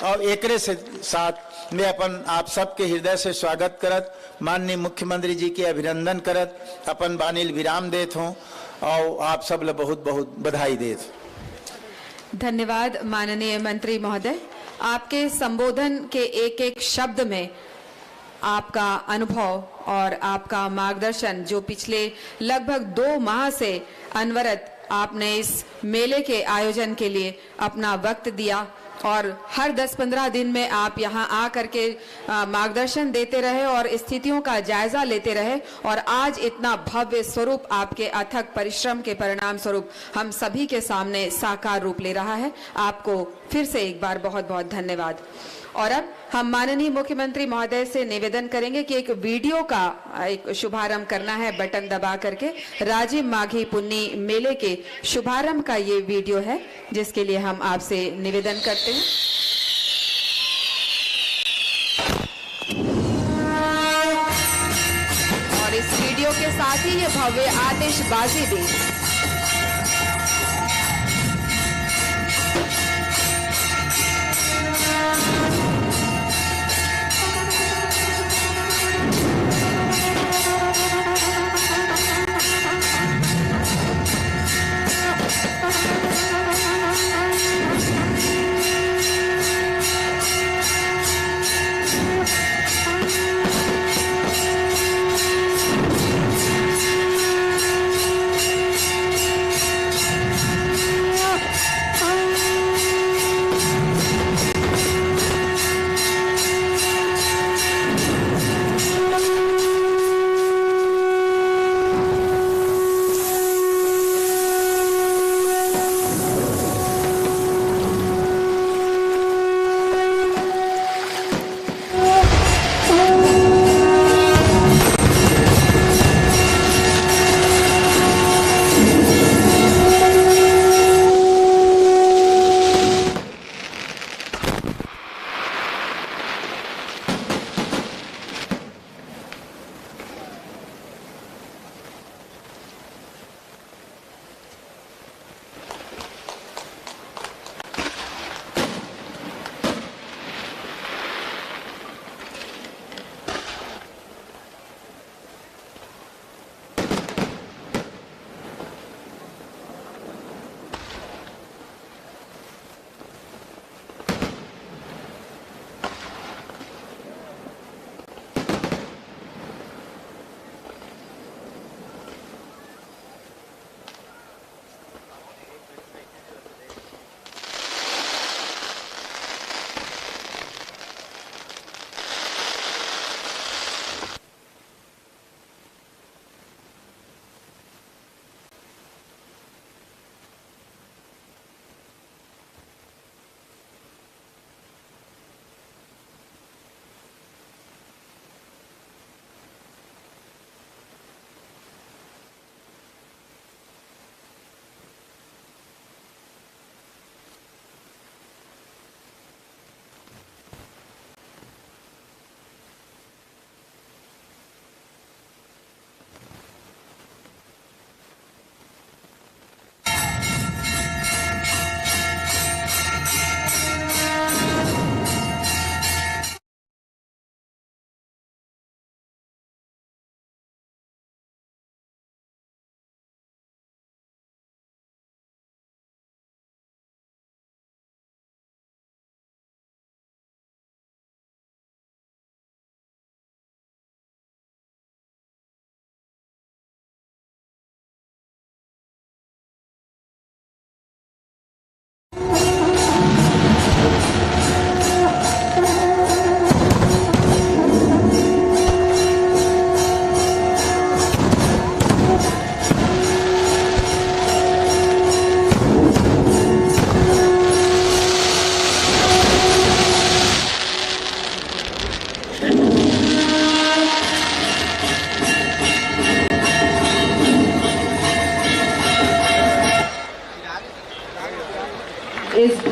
और एकरे से साथ मैं अपन आप सबके हृदय से स्वागत करत, माननीय मुख्यमंत्री जी के अभिनंदन करत अपन बानिल विराम देत हूँ और आप सब ले बहुत बहुत बधाई देत। धन्यवाद माननीय मंत्री महोदय। आपके संबोधन के एक एक शब्द में आपका अनुभव और आपका मार्गदर्शन, जो पिछले लगभग 2 माह से अनवरत आपने इस मेले के आयोजन के लिए अपना वक्त दिया और हर 10-15 दिन में आप यहाँ आ करके मार्गदर्शन देते रहे और स्थितियों का जायजा लेते रहे, और आज इतना भव्य स्वरूप आपके अथक परिश्रम के परिणाम स्वरूप हम सभी के सामने साकार रूप ले रहा है। आपको फिर से एक बार बहुत बहुत धन्यवाद। और अब हम माननीय मुख्यमंत्री महोदय से निवेदन करेंगे कि एक वीडियो का एक शुभारंभ करना है, बटन दबा करके। राजीव माघी पुन्नी मेले के शुभारंभ का ये वीडियो है, जिसके लिए हम आपसे निवेदन करते हैं। और इस वीडियो के साथ ही ये भव्य आतिशबाजी भी।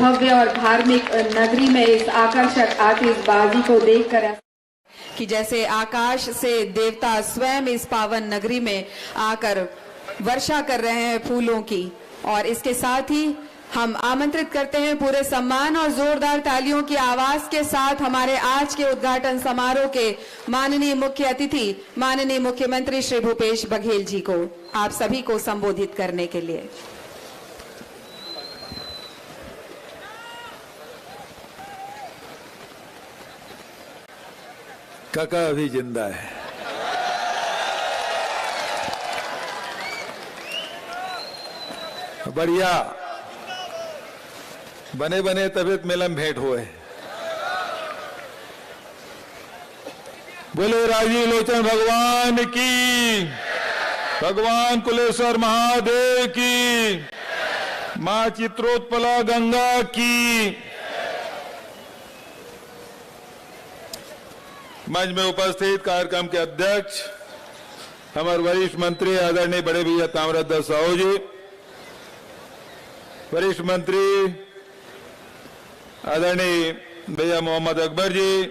भव्य और धार्मिक नगरी में इस आकर्षक आतिशबाजी को देखकर कि जैसे आकाश से देवता स्वयं इस पावन नगरी में आकर वर्षा कर रहे हैं फूलों की। और इसके साथ ही हम आमंत्रित करते हैं पूरे सम्मान और जोरदार तालियों की आवाज के साथ हमारे आज के उद्घाटन समारोह के माननीय मुख्य अतिथि माननीय मुख्यमंत्री श्री भूपेश बघेल जी को आप सभी को संबोधित करने के लिए। काका अभी जिंदा है। बढ़िया बने बने तबियत मिलन भेंट हुए। बोले राजीव लोचन भगवान की, भगवान कुलेश्वर महादेव की, मां चित्रोत्पला गंगा की। मंच में उपस्थित कार्यक्रम के अध्यक्ष हमारे वरिष्ठ मंत्री आदरणीय बड़े भैया ताम्रध्वज साहू जी, वरिष्ठ मंत्री आदरणीय भैया मोहम्मद अकबर जी,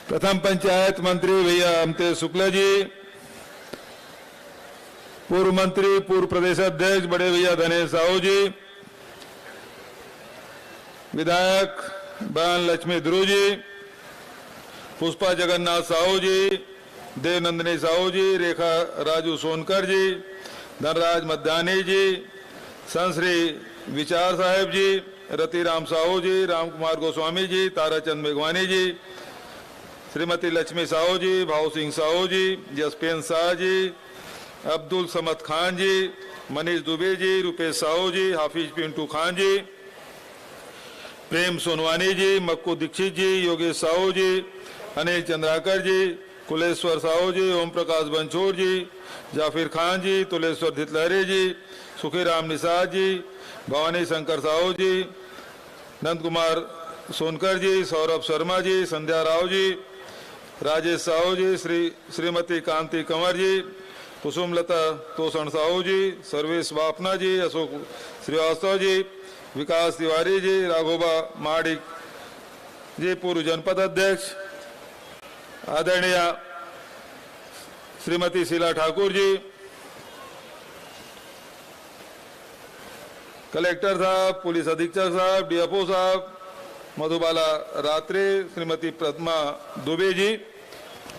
प्रथम पंचायत मंत्री भैया अमतेज शुक्ला जी, पूर्व मंत्री पूर्व प्रदेश अध्यक्ष बड़े भैया धनेश साहू जी, विधायक बहन लक्ष्मी ध्रुव जी, पुष्पा जगन्नाथ साहू जी, देवनंदिनी साहू जी, रेखा राजू सोनकर जी, धनराज मध्यानी जी, संश्री विचार साहेब जी, रतिराम साहू जी, राम कुमार गोस्वामी जी, ताराचंद मेघवानी जी, श्रीमती लक्ष्मी साहू जी, भाव सिंह साहू जी, जसपेन शाह जी, अब्दुल समद खान जी, मनीष दुबे जी, रुपेश साहू जी, हाफिज पिंटू खान जी, प्रेम सोनवानी जी, मक्कू दीक्षित जी, योगेश साहू जी, अनिल चंद्राकर जी, कुलेश्वर साहू जी, ओम प्रकाश बंछोर जी, जाफिर खान जी, तुलेश्वर धितलहरे जी, सुखीराम निषाद जी, भवानी शंकर साहू जी, नंद कुमार सोनकर जी, सौरभ शर्मा जी, संध्या राव जी, राजेश साहू जी, श्रीमती कांति कंवर जी, कुसुमलता तोषण साहू जी, सर्वेश बापना जी, अशोक श्रीवास्तव जी, विकास तिवारी जी, राघोबा माडिक जी, पूर्व जनपद अध्यक्ष आदरणीय श्रीमती शीला ठाकुर जी, कलेक्टर साहब, पुलिस अधीक्षक साहब, डीएफओ साहब, मधुबाला रात्रे, श्रीमती प्रतिमा दुबे जी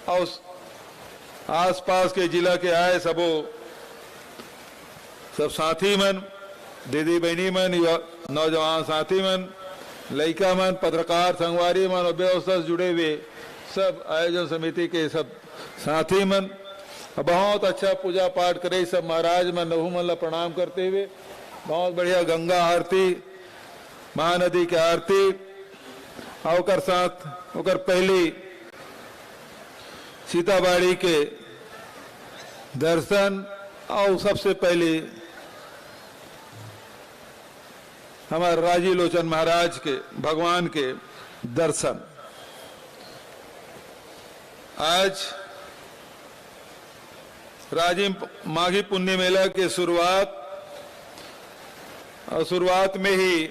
और आसपास के जिला के आए सब साथी मन, दीदी बहनी मन, नौजवान साथी मन, लड़का मन, पत्रकार संगवारी मन और व्यवस्था से जुड़े हुए सब आयोजन समिति के सब साथी मन बहुत अच्छा पूजा पाठ करे। सब महाराज मन नहू मन ला प्रणाम करते हुए बहुत बढ़िया गंगा आरती, महानदी की आरती और साथ ओकर पहली सीताबाड़ी के दर्शन और सबसे पहले हमारे राजीव लोचन महाराज के भगवान के दर्शन। आज राजिम माघी पुण्य मेला के शुरुआत में ही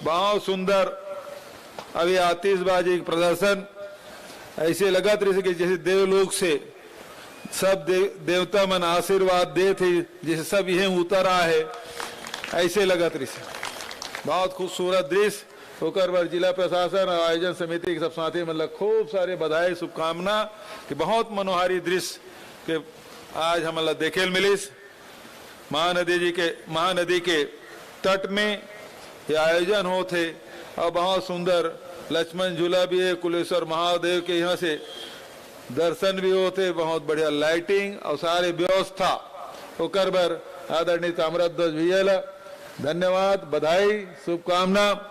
बहुत सुंदर अभी आतिशबाजी प्रदर्शन ऐसे लगा थे कि जैसे देवलोक से सब देवता मन आशीर्वाद दे थे, जैसे सब यह उतरा है ऐसे लगा थे। बहुत खूबसूरत दृश्य होकर बर जिला प्रशासन और आयोजन समिति के सब साथी मतलब खूब सारे बधाई शुभकामना कि बहुत मनोहारी दृश्य के आज हम देखे मिलिस। महानदी के तट में ये आयोजन होते और बहुत सुंदर लक्ष्मण झूला भी है, कुलेश्वर महादेव के यहाँ से दर्शन भी होते, बहुत बढ़िया लाइटिंग और सारे व्यवस्था होकर बर आदरणीय ताम्रध्वज भैया धन्यवाद, बधाई, शुभकामना।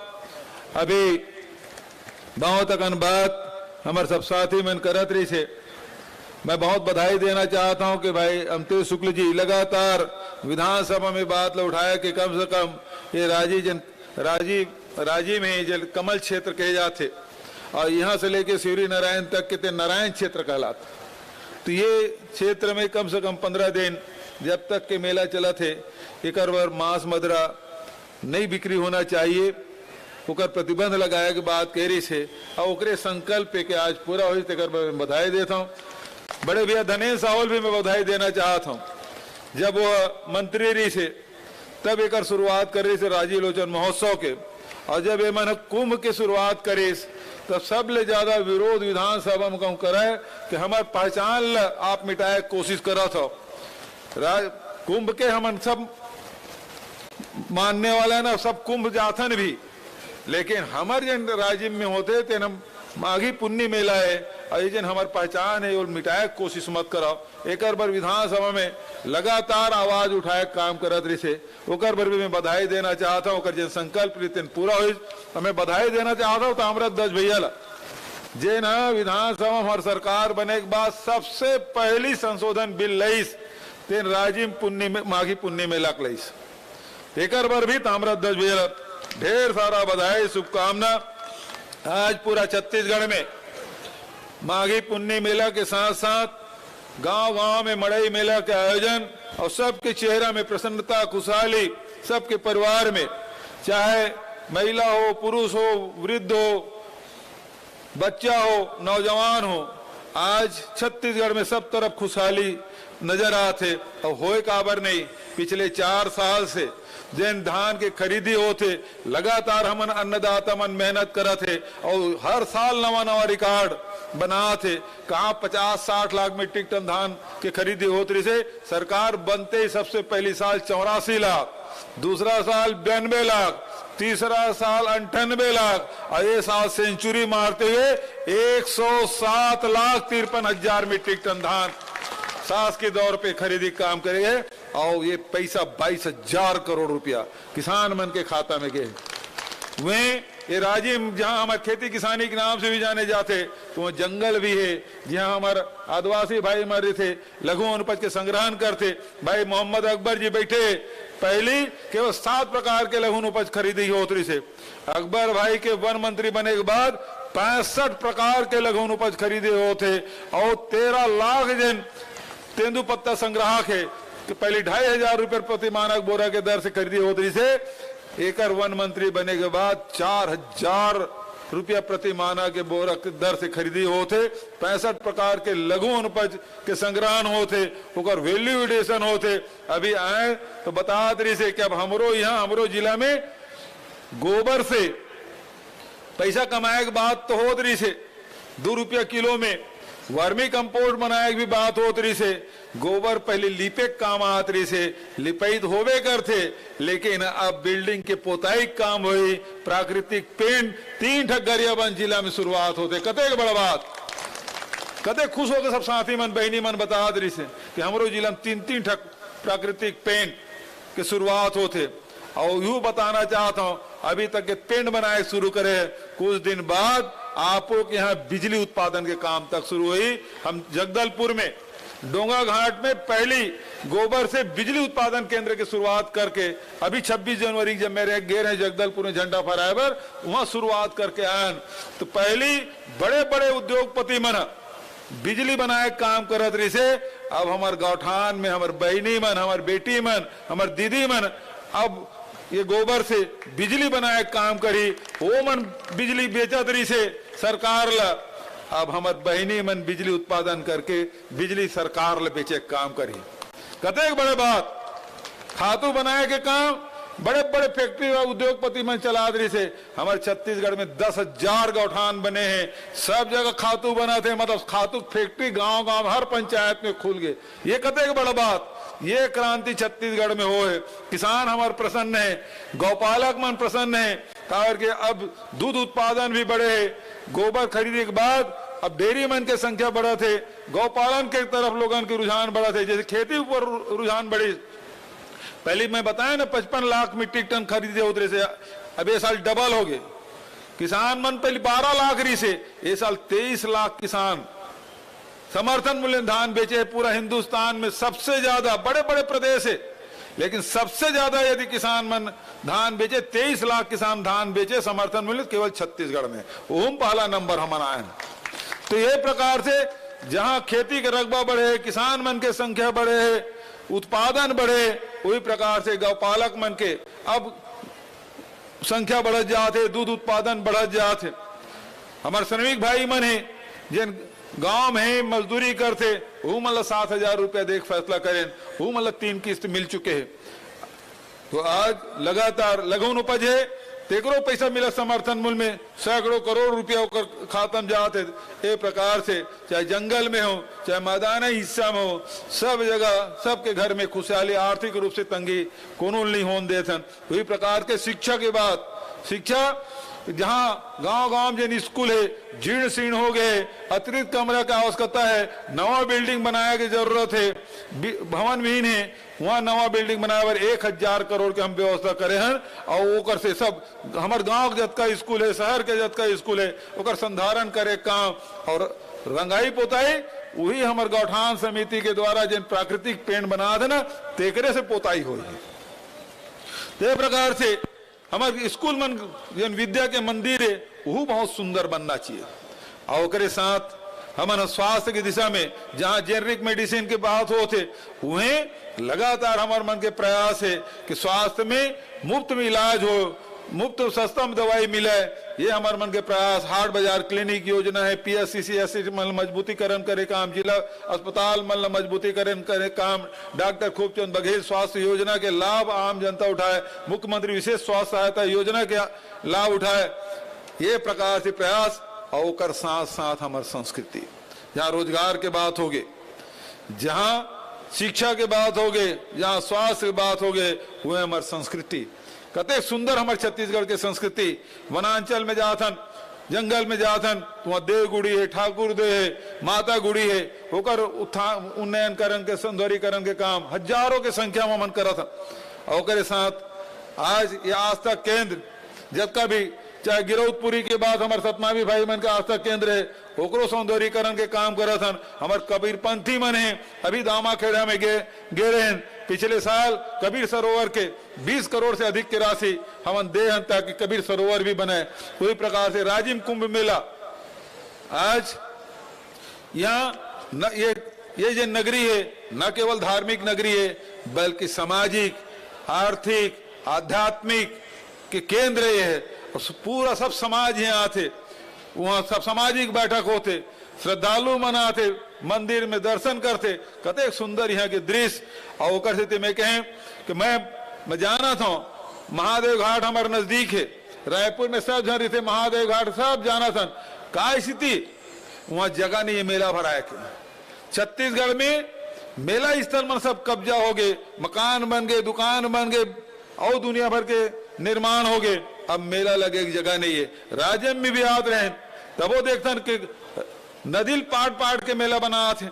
अभी बहुत अकन बात हमारे सब साथी मन करत रही से मैं बहुत बधाई देना चाहता हूं कि भाई अमतेज शुक्ल जी लगातार विधानसभा में बात उठाया कि कम से कम ये राजी में जल कमल क्षेत्र कहे जाते और यहाँ से लेके शिवरी नारायण तक के नारायण क्षेत्र कहलाते, तो ये क्षेत्र में कम से कम 15 दिन जब तक के मेला चला थे एक बार मांस मदरा नहीं बिक्री होना चाहिए, ओकर प्रतिबंध लगाए के बात कह रही से और ओकरे संकल्प के आज पूरा हो तेकर मैं बधाई देता हूँ। बड़े भैया धनेन्द्र साहुल भी मैं बधाई देना चाहता हूँ। जब वो मंत्री रही से तब एक शुरुआत कर रही से राजीव लोचन महोत्सव के, और जब ये मैंने कुंभ की शुरुआत करी तब सब ले ज्यादा विरोध विधानसभा में कहूँ कराए कि हमारे पहचान आप मिटाए कोशिश करा था। कुंभ के हम सब मानने वाला है ना, सब कुंभ जाथन भी, लेकिन हमारे जन राज्य में होते थे हम माघी पुन्नी मेला है और ये जन हमारे पहचान है, वो मिटाए कोशिश मत कराओ। एक बार विधानसभा में लगातार आवाज उठाए काम करत रही से ओकर पर भी मैं बधाई देना चाहता हूँ। जन संकल्प रीतन पूरा हुई हमें बधाई देना चाहता हूँ। ताम्रत दस भैया ला जे ना विधानसभा हमारी सरकार बने के बाद सबसे पहली संशोधन बिल लईस तेन राजीव पुन्नी में माघी पुन्नी मेला लईस। एक बार भी ताम्रत दस भैया ढेर सारा बधाई शुभकामना। आज पूरा छत्तीसगढ़ में माघी पुन्नी मेला के साथ साथ गांव-गांव में मड़ई मेला के आयोजन और सबके चेहरा में प्रसन्नता खुशहाली, सबके परिवार में चाहे महिला हो, पुरुष हो, वृद्ध हो, बच्चा हो, नौजवान हो, आज छत्तीसगढ़ में सब तरफ खुशहाली नजर आते। और होए काबर नहीं, पिछले 4 साल से जैन धान के खरीदी होते लगातार हमन अन्नदाता मन मेहनत करत थे और हर साल नवा नवा रिकॉर्ड बना थे। कहाँ 50-60 लाख मीट्रिक टन धान के खरीदी होती से सरकार बनते ही सबसे पहली साल 84 लाख, दूसरा साल 92 लाख, तीसरा साल 98 लाख और ये साल सेंचुरी मारते हुए 107,53,हजार मीट्रिक टन धान सास के दौर पे खरीदी काम करेंगे और ये पैसा 22,000 करोड़ रुपया किसान मन के खाता में गए। वे ये राज्य जहाँ हमारे खेती किसानी के नाम से भी जाने जाते तो वहाँ जंगल भी है, जहाँ हमारे आदिवासी भाई मर थे लघु अनुपज के संग्रहण करते। भाई मोहम्मद अकबर जी बैठे पहली केवल 7 प्रकार के लघु अनुपज खरीदी होती से। अकबर भाई के वन मंत्री बने के बाद 65 प्रकार के लघु अनुपज खरीदे होते और 13 लाख जन तेंदु पत्ता संग्राहक है कि पहले 2,500 रुपए प्रति मानक बोरा के दर से खरीदी होती से। एकर वन मंत्री बने के बाद 4,000 रुपया प्रति मानक के बोरा के दर से खरीदी होते। 65 प्रकार के लघु अनुपज के संग्रहण होते, ओकर वैल्यू एडिशन होते। अभी आए तो बता रही से कि अब हमरो यहाँ हमरो जिला में गोबर से पैसा कमाए की बात तो हो रही से, 2 रुपया किलो में वर्मी कंपोस्ट बनाए की भी बात होत रही से। गोबर पहले लिपे काम आत रही से, लिपाई होवे करते, लेकिन अब बिल्डिंग के पोताई काम हुई। प्राकृतिक पेंट 3 ठक गरियाबंद जिला में शुरुआत होते। कते बड़ा बात, कते खुश होकर सब साथी मन बहनी मन बता रही से कि हमारो जिला में 3-3 ठक प्राकृतिक पेंट के शुरुआत होते। और यूं बताना चाहता हूं अभी तक के पेंट बनाए शुरू करे, कुछ दिन बाद आपको के यहाँ बिजली उत्पादन के काम तक शुरू हुई। हम जगदलपुर में डोंगा घाट में पहली गोबर से बिजली उत्पादन केंद्र की शुरुआत करके अभी 26 जनवरी जब मेरे गए रहे जगदलपुर में झंडा फहराए वहां शुरुआत करके आए। तो पहली बड़े बड़े उद्योगपति मन बिजली बनाए काम करत रही से। अब हमारे गौठान में हमारे बहनी मन, हमारे बेटी मन, हमारे दीदी मन अब ये गोबर से बिजली बनाए काम करी, वो मन बिजली बेचत रही से सरकार ला। अब हमार बहनी मन बिजली उत्पादन करके बिजली सरकार ला बेचे काम करी। कते बड़े बात, खातू बनाए के काम बड़े बड़े फैक्ट्री और उद्योगपति मन चला रही से। हमारे छत्तीसगढ़ में 10,000 गौठान बने हैं, सब जगह खातू बना थे, मतलब खातू फैक्ट्री गांव गांव हर पंचायत में खुल गए। ये कते बड़ा बात, ये क्रांति छत्तीसगढ़ में हो है। किसान हमारे प्रसन्न है, गौपालक मन प्रसन्न है, कि अब दूध उत्पादन भी बढ़े है। गोबर खरीदने के बाद अब डेयरी मन के संख्या बढ़ा थे, गौपालन के तरफ लोगों के रुझान बढ़ा थे, जैसे खेती ऊपर रुझान बढ़ी। पहले मैं बताया ना 55 लाख मीट्रिक टन खरीदे उतरे से, अब ये साल डबल हो गए। किसान मन पहले 12 लाख रही से, ये साल 23 लाख किसान समर्थन मूल्य धान बेचे। पूरा हिंदुस्तान में सबसे ज्यादा बड़े बड़े प्रदेश है, लेकिन सबसे ज्यादा यदि किसान मन धान बेचे 23 लाख किसान धान बेचे समर्थन मूल्य केवल छत्तीसगढ़ में, ओम पहला नंबर हम आए। तो ये प्रकार से जहां खेती का रकबा बढ़े, किसान मन के संख्या बढ़े, उत्पादन बढ़े, वही प्रकार से गौपालक मन के अब संख्या बढ़त जाते, दूध उत्पादन बढ़त जाते। हमारे श्रमिक भाई मन है जिन गांव में मजदूरी करते, वो मतलब 7,000 रुपया देख फैसला करें, वो मतलब 3 किस्त मिल चुके हैं। तो आज लगातार लगन उपज है, तेकरो पैसा मिला समर्थन मूल्य में, सैकड़ों करोड़ रुपया होकर खाता में जाते। ये प्रकार से चाहे जंगल में हो चाहे मैदानी हिस्सा में हो, सब जगह सबके घर में खुशहाली, आर्थिक रूप से तंगी कोनो नहीं होने देते। वही प्रकार के शिक्षा के बाद, शिक्षा जहाँ गांव-गांव जिन स्कूल है जीर्ण शीर्ण हो गए, अतिरिक्त कमरा की आवश्यकता है, नवा बिल्डिंग बनाने की जरूरत है, भवन विहीन है, वहाँ नवा बिल्डिंग बनाए पर 1,000 करोड़ के हम व्यवस्था करे हैं। और वो कर से सब हमारे गांव के जत का स्कूल है, शहर के जत का स्कूल है, ओकर संधारण करे काम और रंगाई पोताई वही हमारे गौठान समिति के द्वारा जिन प्राकृतिक पेड़ बना दे ना, तेकरे से पोताई हो। ते प्रकार से हमारे स्कूल मन जन विद्या के मंदिर है वो बहुत सुंदर बनना चाहिए। और ओकरे साथ हमारे स्वास्थ्य की दिशा में जहाँ जेनरिक मेडिसिन के बात होते, उन्हें लगातार हमारे मन के प्रयास है कि स्वास्थ्य में मुफ्त में इलाज हो, मुफ्त सस्ता में दवाई मिले। ये हमारे मन के प्रयास। हाट बाजार क्लिनिक योजना है, PSCC मतलब मजबूतीकरण करे काम, जिला अस्पताल मतलब मजबूतीकरण करे काम, डॉक्टर खूबचंद बघेल स्वास्थ्य योजना के लाभ आम जनता उठाए, मुख्यमंत्री विशेष स्वास्थ्य सहायता योजना के लाभ उठाए। ये प्रकार से प्रयास। और साथ साथ हमारी संस्कृति, जहाँ रोजगार के बात होगे, जहाँ शिक्षा के बात होगे, जहाँ स्वास्थ्य की बात होगे, वो हमारी संस्कृति। कते सुंदर हमारे छत्तीसगढ़ के संस्कृति। वनांचल में जाथन, जंगल में जाथन, वहाँ देव गुड़ी है, ठाकुर दे है, माता गुड़ी है, होकर उन्नयन करण के सौंदर्यीकरण के काम हजारों के संख्या में मन करा था। और साथ आज ये आस्था केंद्र जब का भी, चाहे गिरौदपुरी के बाद हमारे सतमावी भाई मन का आस्था केंद्र है, ओकरो सौंदर्यीकरण के काम करा था। हमारे कबीर पंथी मन है, अभी दामाखेड़ा में गे रहे हैं। पिछले साल कबीर सरोवर के 20 करोड़ से अधिक की राशि हम दे हैं ताकि कबीर सरोवर भी बने। पूरी प्रकार से राजिम कुंभ मेला आज यहाँ ये जो नगरी है न केवल धार्मिक नगरी है बल्कि सामाजिक, आर्थिक, आध्यात्मिक के केंद्र ये है। पूरा सब समाज यहाँ आते, वहाँ सब सामाजिक बैठक होते, श्रद्धालु मन आते, मंदिर में दर्शन करते। कते सुंदर यहाँ के दृश्य। और ओकर से मैं कहें कि मैं जाना था महादेव घाट हमारे नजदीक है, रायपुर में सब जन रहे महादेव घाट सब जाना था। का स्थिति वहाँ जगह नहीं है मेला भराए के। छत्तीसगढ़ में मेला स्थल में सब कब्जा हो गए, मकान बन गए, दुकान बन गए और दुनिया भर के निर्माण हो गए। अब मेला लगे की जगह नहीं है। राज्य में भी याद रहे तब वो देखते कि नदिल पाट के मेला बना थे,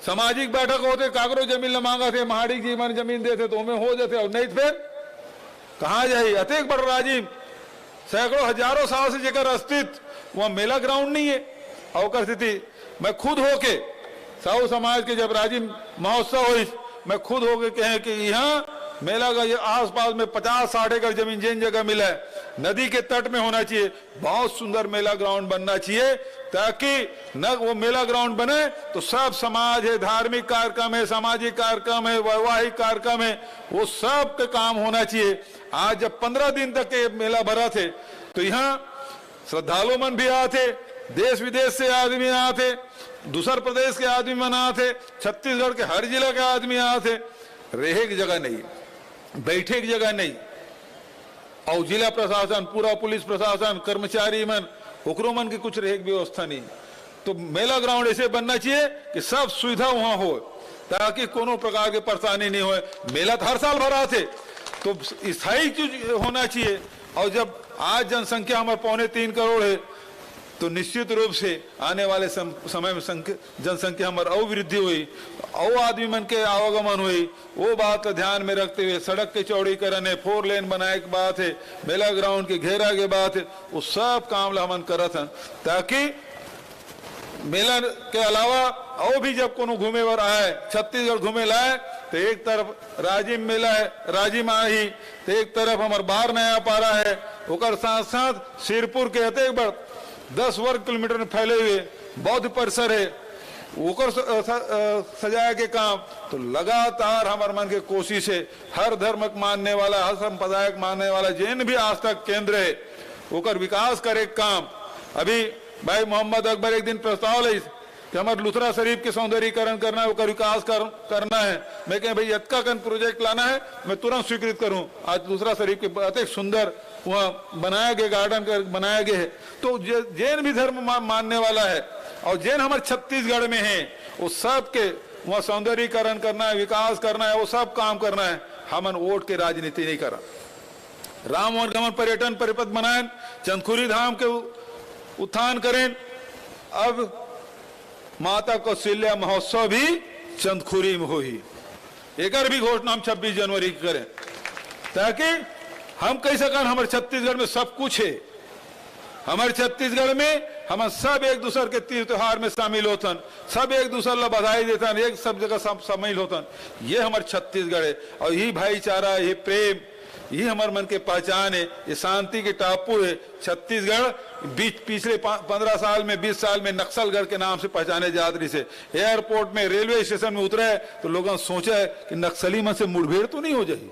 सामाजिक बैठक होते, कागरो जमीन न मांगा थे, महाडिक जी मन जमीन देते तो हमें हो जाते। और नहीं फिर कहा जाए अतेक बड़ राजीव सैकड़ों हजारों साल से जेकर अस्तित्व वहां मेला ग्राउंड नहीं है। और स्थिति मैं खुद होके साहू समाज के जब राजीव महोत्सव हुई, मैं खुद होके कहे कि यहाँ मेला का ये आसपास में 50-60 एकड़ जमीन जिन जगह मिला है नदी के तट में होना चाहिए। बहुत सुंदर मेला ग्राउंड बनना चाहिए ताकि न वो मेला ग्राउंड बने तो सब समाज है, धार्मिक कार्यक्रम है, सामाजिक कार्यक्रम है, वैवाहिक कार्यक्रम है, वो सब के काम होना चाहिए। आज जब 15 दिन तक के मेला भरा थे तो यहाँ श्रद्धालु मन भी आते, देश विदेश से आदमी आते, दूसर प्रदेश के आदमी मन आते, छत्तीसगढ़ के हर जिला के आदमी आते। रहे की जगह नहीं, बैठे की जगह नहीं। और जिला प्रशासन, पूरा पुलिस प्रशासन, कर्मचारी मन, ओकरो मन की कुछ रहे की व्यवस्था नहीं। तो मेला ग्राउंड ऐसे बनना चाहिए कि सब सुविधा वहां हो ताकि कोनो प्रकार के परेशानी नहीं हो। मेला तो हर साल भरा थे तो स्थायी चीज होना चाहिए। और जब आज जनसंख्या हमारे 2.25 करोड़ है तो निश्चित रूप से आने वाले समय में जनसंख्या हमारी और वृद्धि हुई और आदमी मन के आवागमन हुई। वो बात को ध्यान में रखते हुए सड़क के चौड़ीकरण है, 4 लेन बनाए की बात है, मेला ग्राउंड के घेरा के बात है, वो सब काम हमन करत हन ताकि मेला के अलावा और भी जब कोनो घूमे बर आए, छत्तीसगढ़ घूमे लाए तो एक तरफ राजिम मेला है, राजिम आही, तो एक तरफ हमारे बार नया पारा है, ओकर साथ साथ सिरपुर के अतेक बड़ 10 वर्ग किलोमीटर में फैले हुए बौद्ध परिसर है। ओकर सजाए के काम। तो लगातार हमारे मन के कोशिश है, हर धर्म मानने वाला, हर संप्रदाय मानने वाला जिन भी आज तक केंद्र है ओकर विकास करे काम। अभी भाई मोहम्मद अकबर एक दिन प्रस्ताव ले कि हमारे लुथरा शरीफ के सौंदर्यीकरण करना है, ओकर विकास करना है। मैं कह भाई यत्का कन प्रोजेक्ट लाना है, मैं तुरंत स्वीकृत करूं। आज लुथरा शरीफ के अति सुंदर वहाँ बनाया गया, गार्डन बनाया गया है। तो जैन भी धर्म मानने वाला है और जैन हमारे छत्तीसगढ़ में है, वो सब के वहाँ सौंदर्यीकरण करना है, विकास करना है, वो सब काम करना है। हमन वोट के राजनीति नहीं करा। राम और गमन पर्यटन परिपथ बनाए, चंदखुरी धाम के उत्थान करें। अब माता कौशल्या महोत्सव भी चंदखुरी में हो ही, एक भी घोषणा हम 26 जनवरी की करें, ताकि हम कह सकें हमारे छत्तीसगढ़ में सब कुछ है। हमारे छत्तीसगढ़ में हम सब एक दूसरे के तीज त्योहार में शामिल होतन, सब एक दूसरे ला बधाई देतन, एक सब जगह शामिल होतन। ये हमारे छत्तीसगढ़ है और यही भाईचारा, ये प्रेम, ये हमारे मन के पहचान है। ये शांति के टापू है छत्तीसगढ़। पिछले 15 साल में 20 साल में नक्सलगढ़ के नाम से पहचाने जात रही से। एयरपोर्ट में, रेलवे स्टेशन में उतरे तो लोगों ने सोचा है कि नक्सली मन से मुठभेड़ तो नहीं हो जाएगी।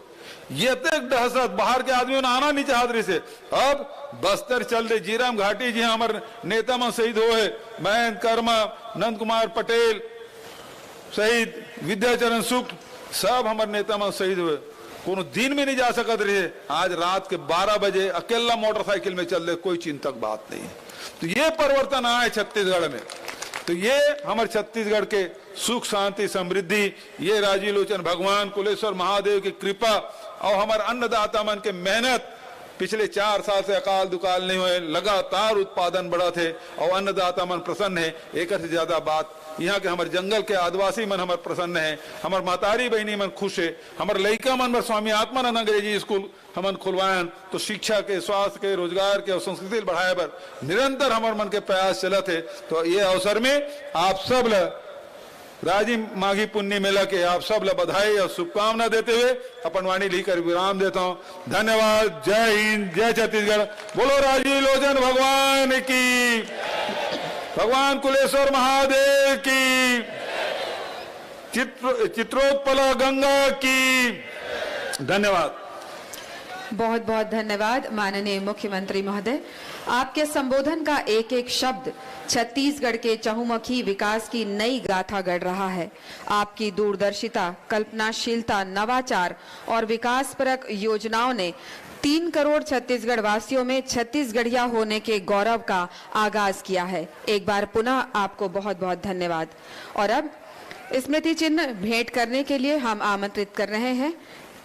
ये तक दहशत, बाहर के आदमियों ने आना नहीं चाहत रही से। अब बस्तर चल रहे, जीराम घाटी जी हमारे नेता मन शहीद हुए, महेंद्र कर्मा, नंद कुमार पटेल शहीद, विद्याचरण शुक्ल, सब हमारे नेता मन शहीद हुए। कोनो दिन में नहीं जा सकत रहे। आज रात के 12 बजे अकेला मोटरसाइकिल में चल रहे, कोई चिंतक बात नहीं है। तो ये परिवर्तन आए छत्तीसगढ़ में। तो ये हमारे छत्तीसगढ़ के सुख शांति समृद्धि, ये राजीव लोचन भगवान कुलेश्वर महादेव की कृपा और हमारे अन्नदाता मन के मेहनत। पिछले 4 साल से अकाल दुकाल नहीं हुए, लगातार उत्पादन बढ़ा थे और अन्नदाता मन प्रसन्न है। एक से ज्यादा बात यहाँ के हमारे जंगल के आदिवासी मन हमारे प्रसन्न है, हमारे मातारी बहनी मन खुश है, हमारे लड़का मन में स्वामी आत्मानंद अंग्रेजी स्कूल हमन खुलवाएं। तो शिक्षा के, स्वास्थ्य के, रोजगार के और संस्कृति बढ़ाए पर निरंतर हमारे मन के प्रयास चलत है। तो ये अवसर में आप सब राजिम माघी पुण्य मेला के आप सब बधाई और शुभकामना देते हुए अपन वाणी लेकर विराम देता हूँ। धन्यवाद। जय हिंद, जय छत्तीसगढ़। बोलो राजीव लोचन भगवान की, भगवान कुलेश्वर महादेव की, चित्रोत्पला गंगा की। धन्यवाद। बहुत बहुत धन्यवाद माननीय मुख्यमंत्री महोदय। आपके संबोधन का एक एक शब्द छत्तीसगढ़ के चहुमुखी विकास की नई गाथा गढ़ रहा है। आपकी दूरदर्शिता, कल्पनाशीलता, नवाचार और विकासपरक योजनाओं ने 3 करोड़ छत्तीसगढ़ वासियों में छत्तीसगढ़िया होने के गौरव का आगाज किया है। एक बार पुनः आपको बहुत बहुत धन्यवाद। और अब स्मृति चिन्ह भेंट करने के लिए हम आमंत्रित कर रहे हैं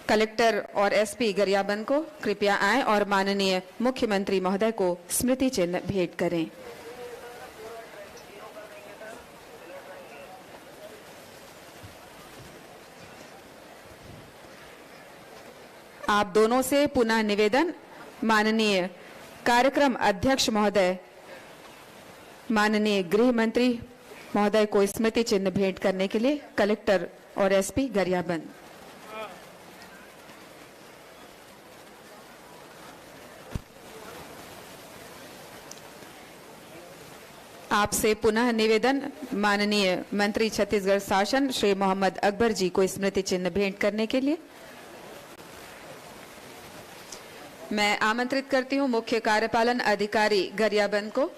कलेक्टर और एसपी गरियाबंद को। कृपया आएं और माननीय मुख्यमंत्री महोदय को स्मृति चिन्ह भेंट करें। आप दोनों से पुनः निवेदन, माननीय कार्यक्रम अध्यक्ष महोदय, माननीय गृह मंत्री महोदय को स्मृति चिन्ह भेंट करने के लिए कलेक्टर और एसपी गरियाबंद। आपसे पुनः निवेदन, माननीय मंत्री छत्तीसगढ़ शासन श्री मोहम्मद अकबर जी को स्मृति चिन्ह भेंट करने के लिए मैं आमंत्रित करती हूं मुख्य कार्यपालन अधिकारी गरियाबंद को।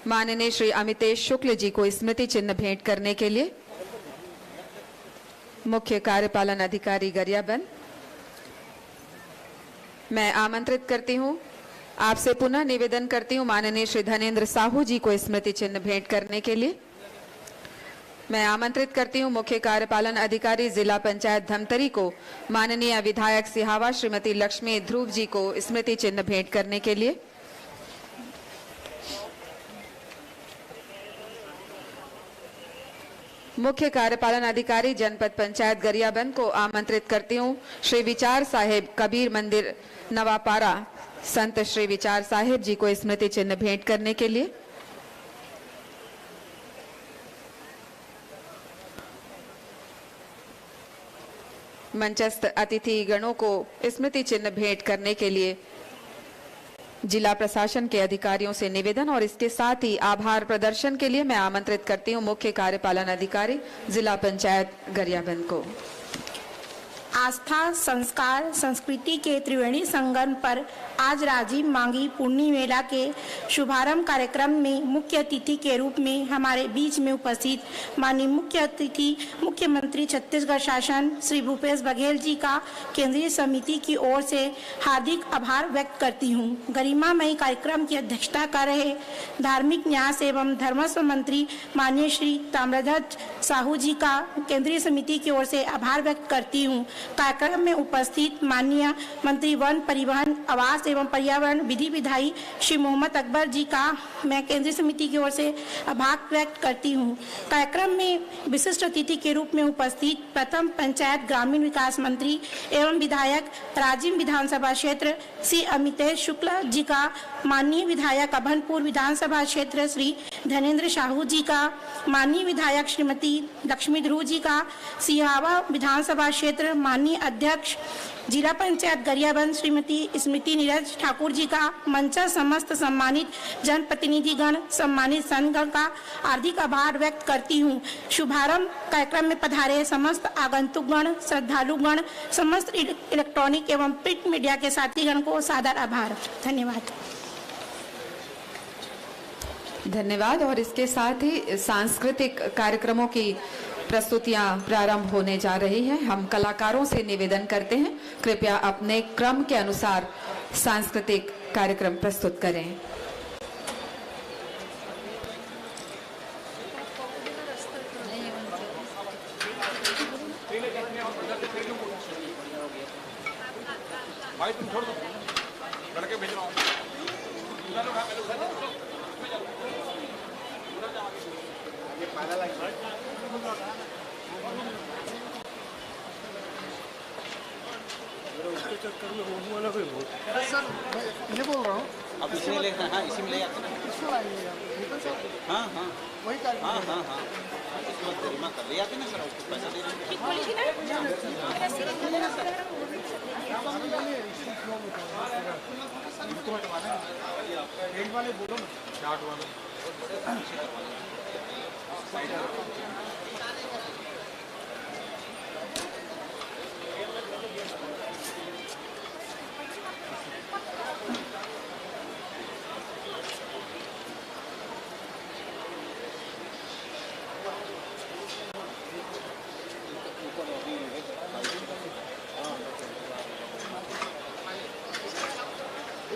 माननीय श्री अमितेश शुक्ल जी को स्मृति चिन्ह भेंट करने के लिए मुख्य कार्यपालन अधिकारी गरियाबंद। मैं आमंत्रित करती हूं, आपसे पुनः निवेदन करती हूं माननीय श्री धनेंद्र साहू जी को स्मृति चिन्ह भेंट करने के लिए मैं आमंत्रित करती हूं मुख्य कार्यपालन अधिकारी जिला पंचायत धमतरी को माननीय विधायक सिहावा श्रीमती लक्ष्मी ध्रुव जी को स्मृति चिन्ह भेंट करने के लिए मुख्य कार्यपालन अधिकारी जनपद पंचायत गरियाबंद को आमंत्रित करती हूं श्री विचार साहेब कबीर मंदिर नवापारा संत श्री विचार साहेब जी को स्मृति चिन्ह भेंट करने के लिए मंचस्थ अतिथि गणों को स्मृति चिन्ह भेंट करने के लिए जिला प्रशासन के अधिकारियों से निवेदन और इसके साथ ही आभार प्रदर्शन के लिए मैं आमंत्रित करती हूं मुख्य कार्यपालन अधिकारी जिला पंचायत गरियाबंद को। आस्था, संस्कार, संस्कृति के त्रिवेणी संगम पर आज राजीव मांगी पुण्य मेला के शुभारंभ कार्यक्रम में मुख्य अतिथि के रूप में हमारे बीच में उपस्थित माननीय मुख्य अतिथि मुख्यमंत्री छत्तीसगढ़ शासन श्री भूपेश बघेल जी का केंद्रीय समिति की ओर से हार्दिक आभार व्यक्त करती हूँ। गरिमामयी कार्यक्रम की अध्यक्षता कर रहे धार्मिक न्यास एवं धर्मस्व मंत्री माननीय श्री ताम्रध्वज साहू जी का केंद्रीय समिति की ओर से आभार व्यक्त करती हूँ। कार्यक्रम में उपस्थित माननीय मंत्री वन, परिवहन, आवास एवं पर्यावरण विधि विधायी श्री मोहम्मद अकबर जी का मैं केंद्रीय समिति की ओर से आभार व्यक्त करती हूँ। कार्यक्रम में विशिष्ट अतिथि के रूप में उपस्थित प्रथम पंचायत ग्रामीण विकास मंत्री एवं विधायक राजिम विधानसभा क्षेत्र श्री अमितेश शुक्ला जी का, माननीय विधायक अभनपुर विधानसभा क्षेत्र श्री धनेन्द्र साहू जी का, माननीय विधायक श्रीमती लक्ष्मी ध्रुव जी का, सिहावा विधानसभा क्षेत्र माननीय अध्यक्ष जिला पंचायत गरियाबंद श्रीमती स्मृति नीरज ठाकुर जी का, मंचा समस्त सम्मानित जनप्रतिनिधिगण, सम्मानित संघगण का हार्दिक आभार व्यक्त करती हूँ। शुभारंभ कार्यक्रम में पधारे समस्त आगंतुकगण, श्रद्धालुगण, समस्त इलेक्ट्रॉनिक एवं प्रिंट मीडिया के साथीगण को सादर आभार। धन्यवाद। धन्यवाद। और इसके साथ ही सांस्कृतिक कार्यक्रमों की प्रस्तुतियां प्रारंभ होने जा रही हैं। हम कलाकारों से निवेदन करते हैं कृपया अपने क्रम के अनुसार सांस्कृतिक कार्यक्रम प्रस्तुत करें। भाई तुम छोड़ दो, लड़के भेज रहा हूँ। सर मैं ये बोल रहा हूँ, अब इसी में लेना, हाँ इसी में ले आते हैं, इसको लाएंगे हाँ हाँ वही कार्यक्रम, हाँ हाँ हाँ इसके बाद गरिमा कर ले आते ना सर, उसको पैसा दे देंगे। वाले बोलो ना चार्ट वाले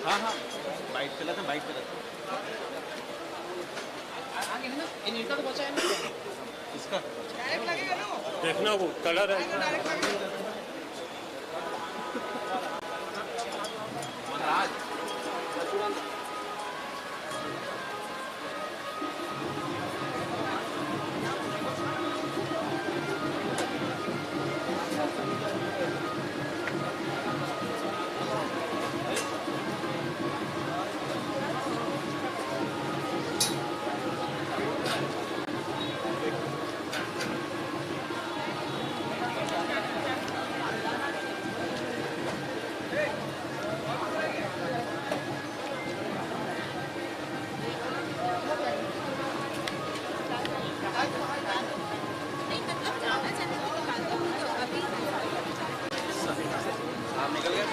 हाँ हाँ बाइट पे लाते, बाइट पे लाते आगे है ना, इन इनका तो बचा है ना इसका देखना वो कलर है। निकल गया।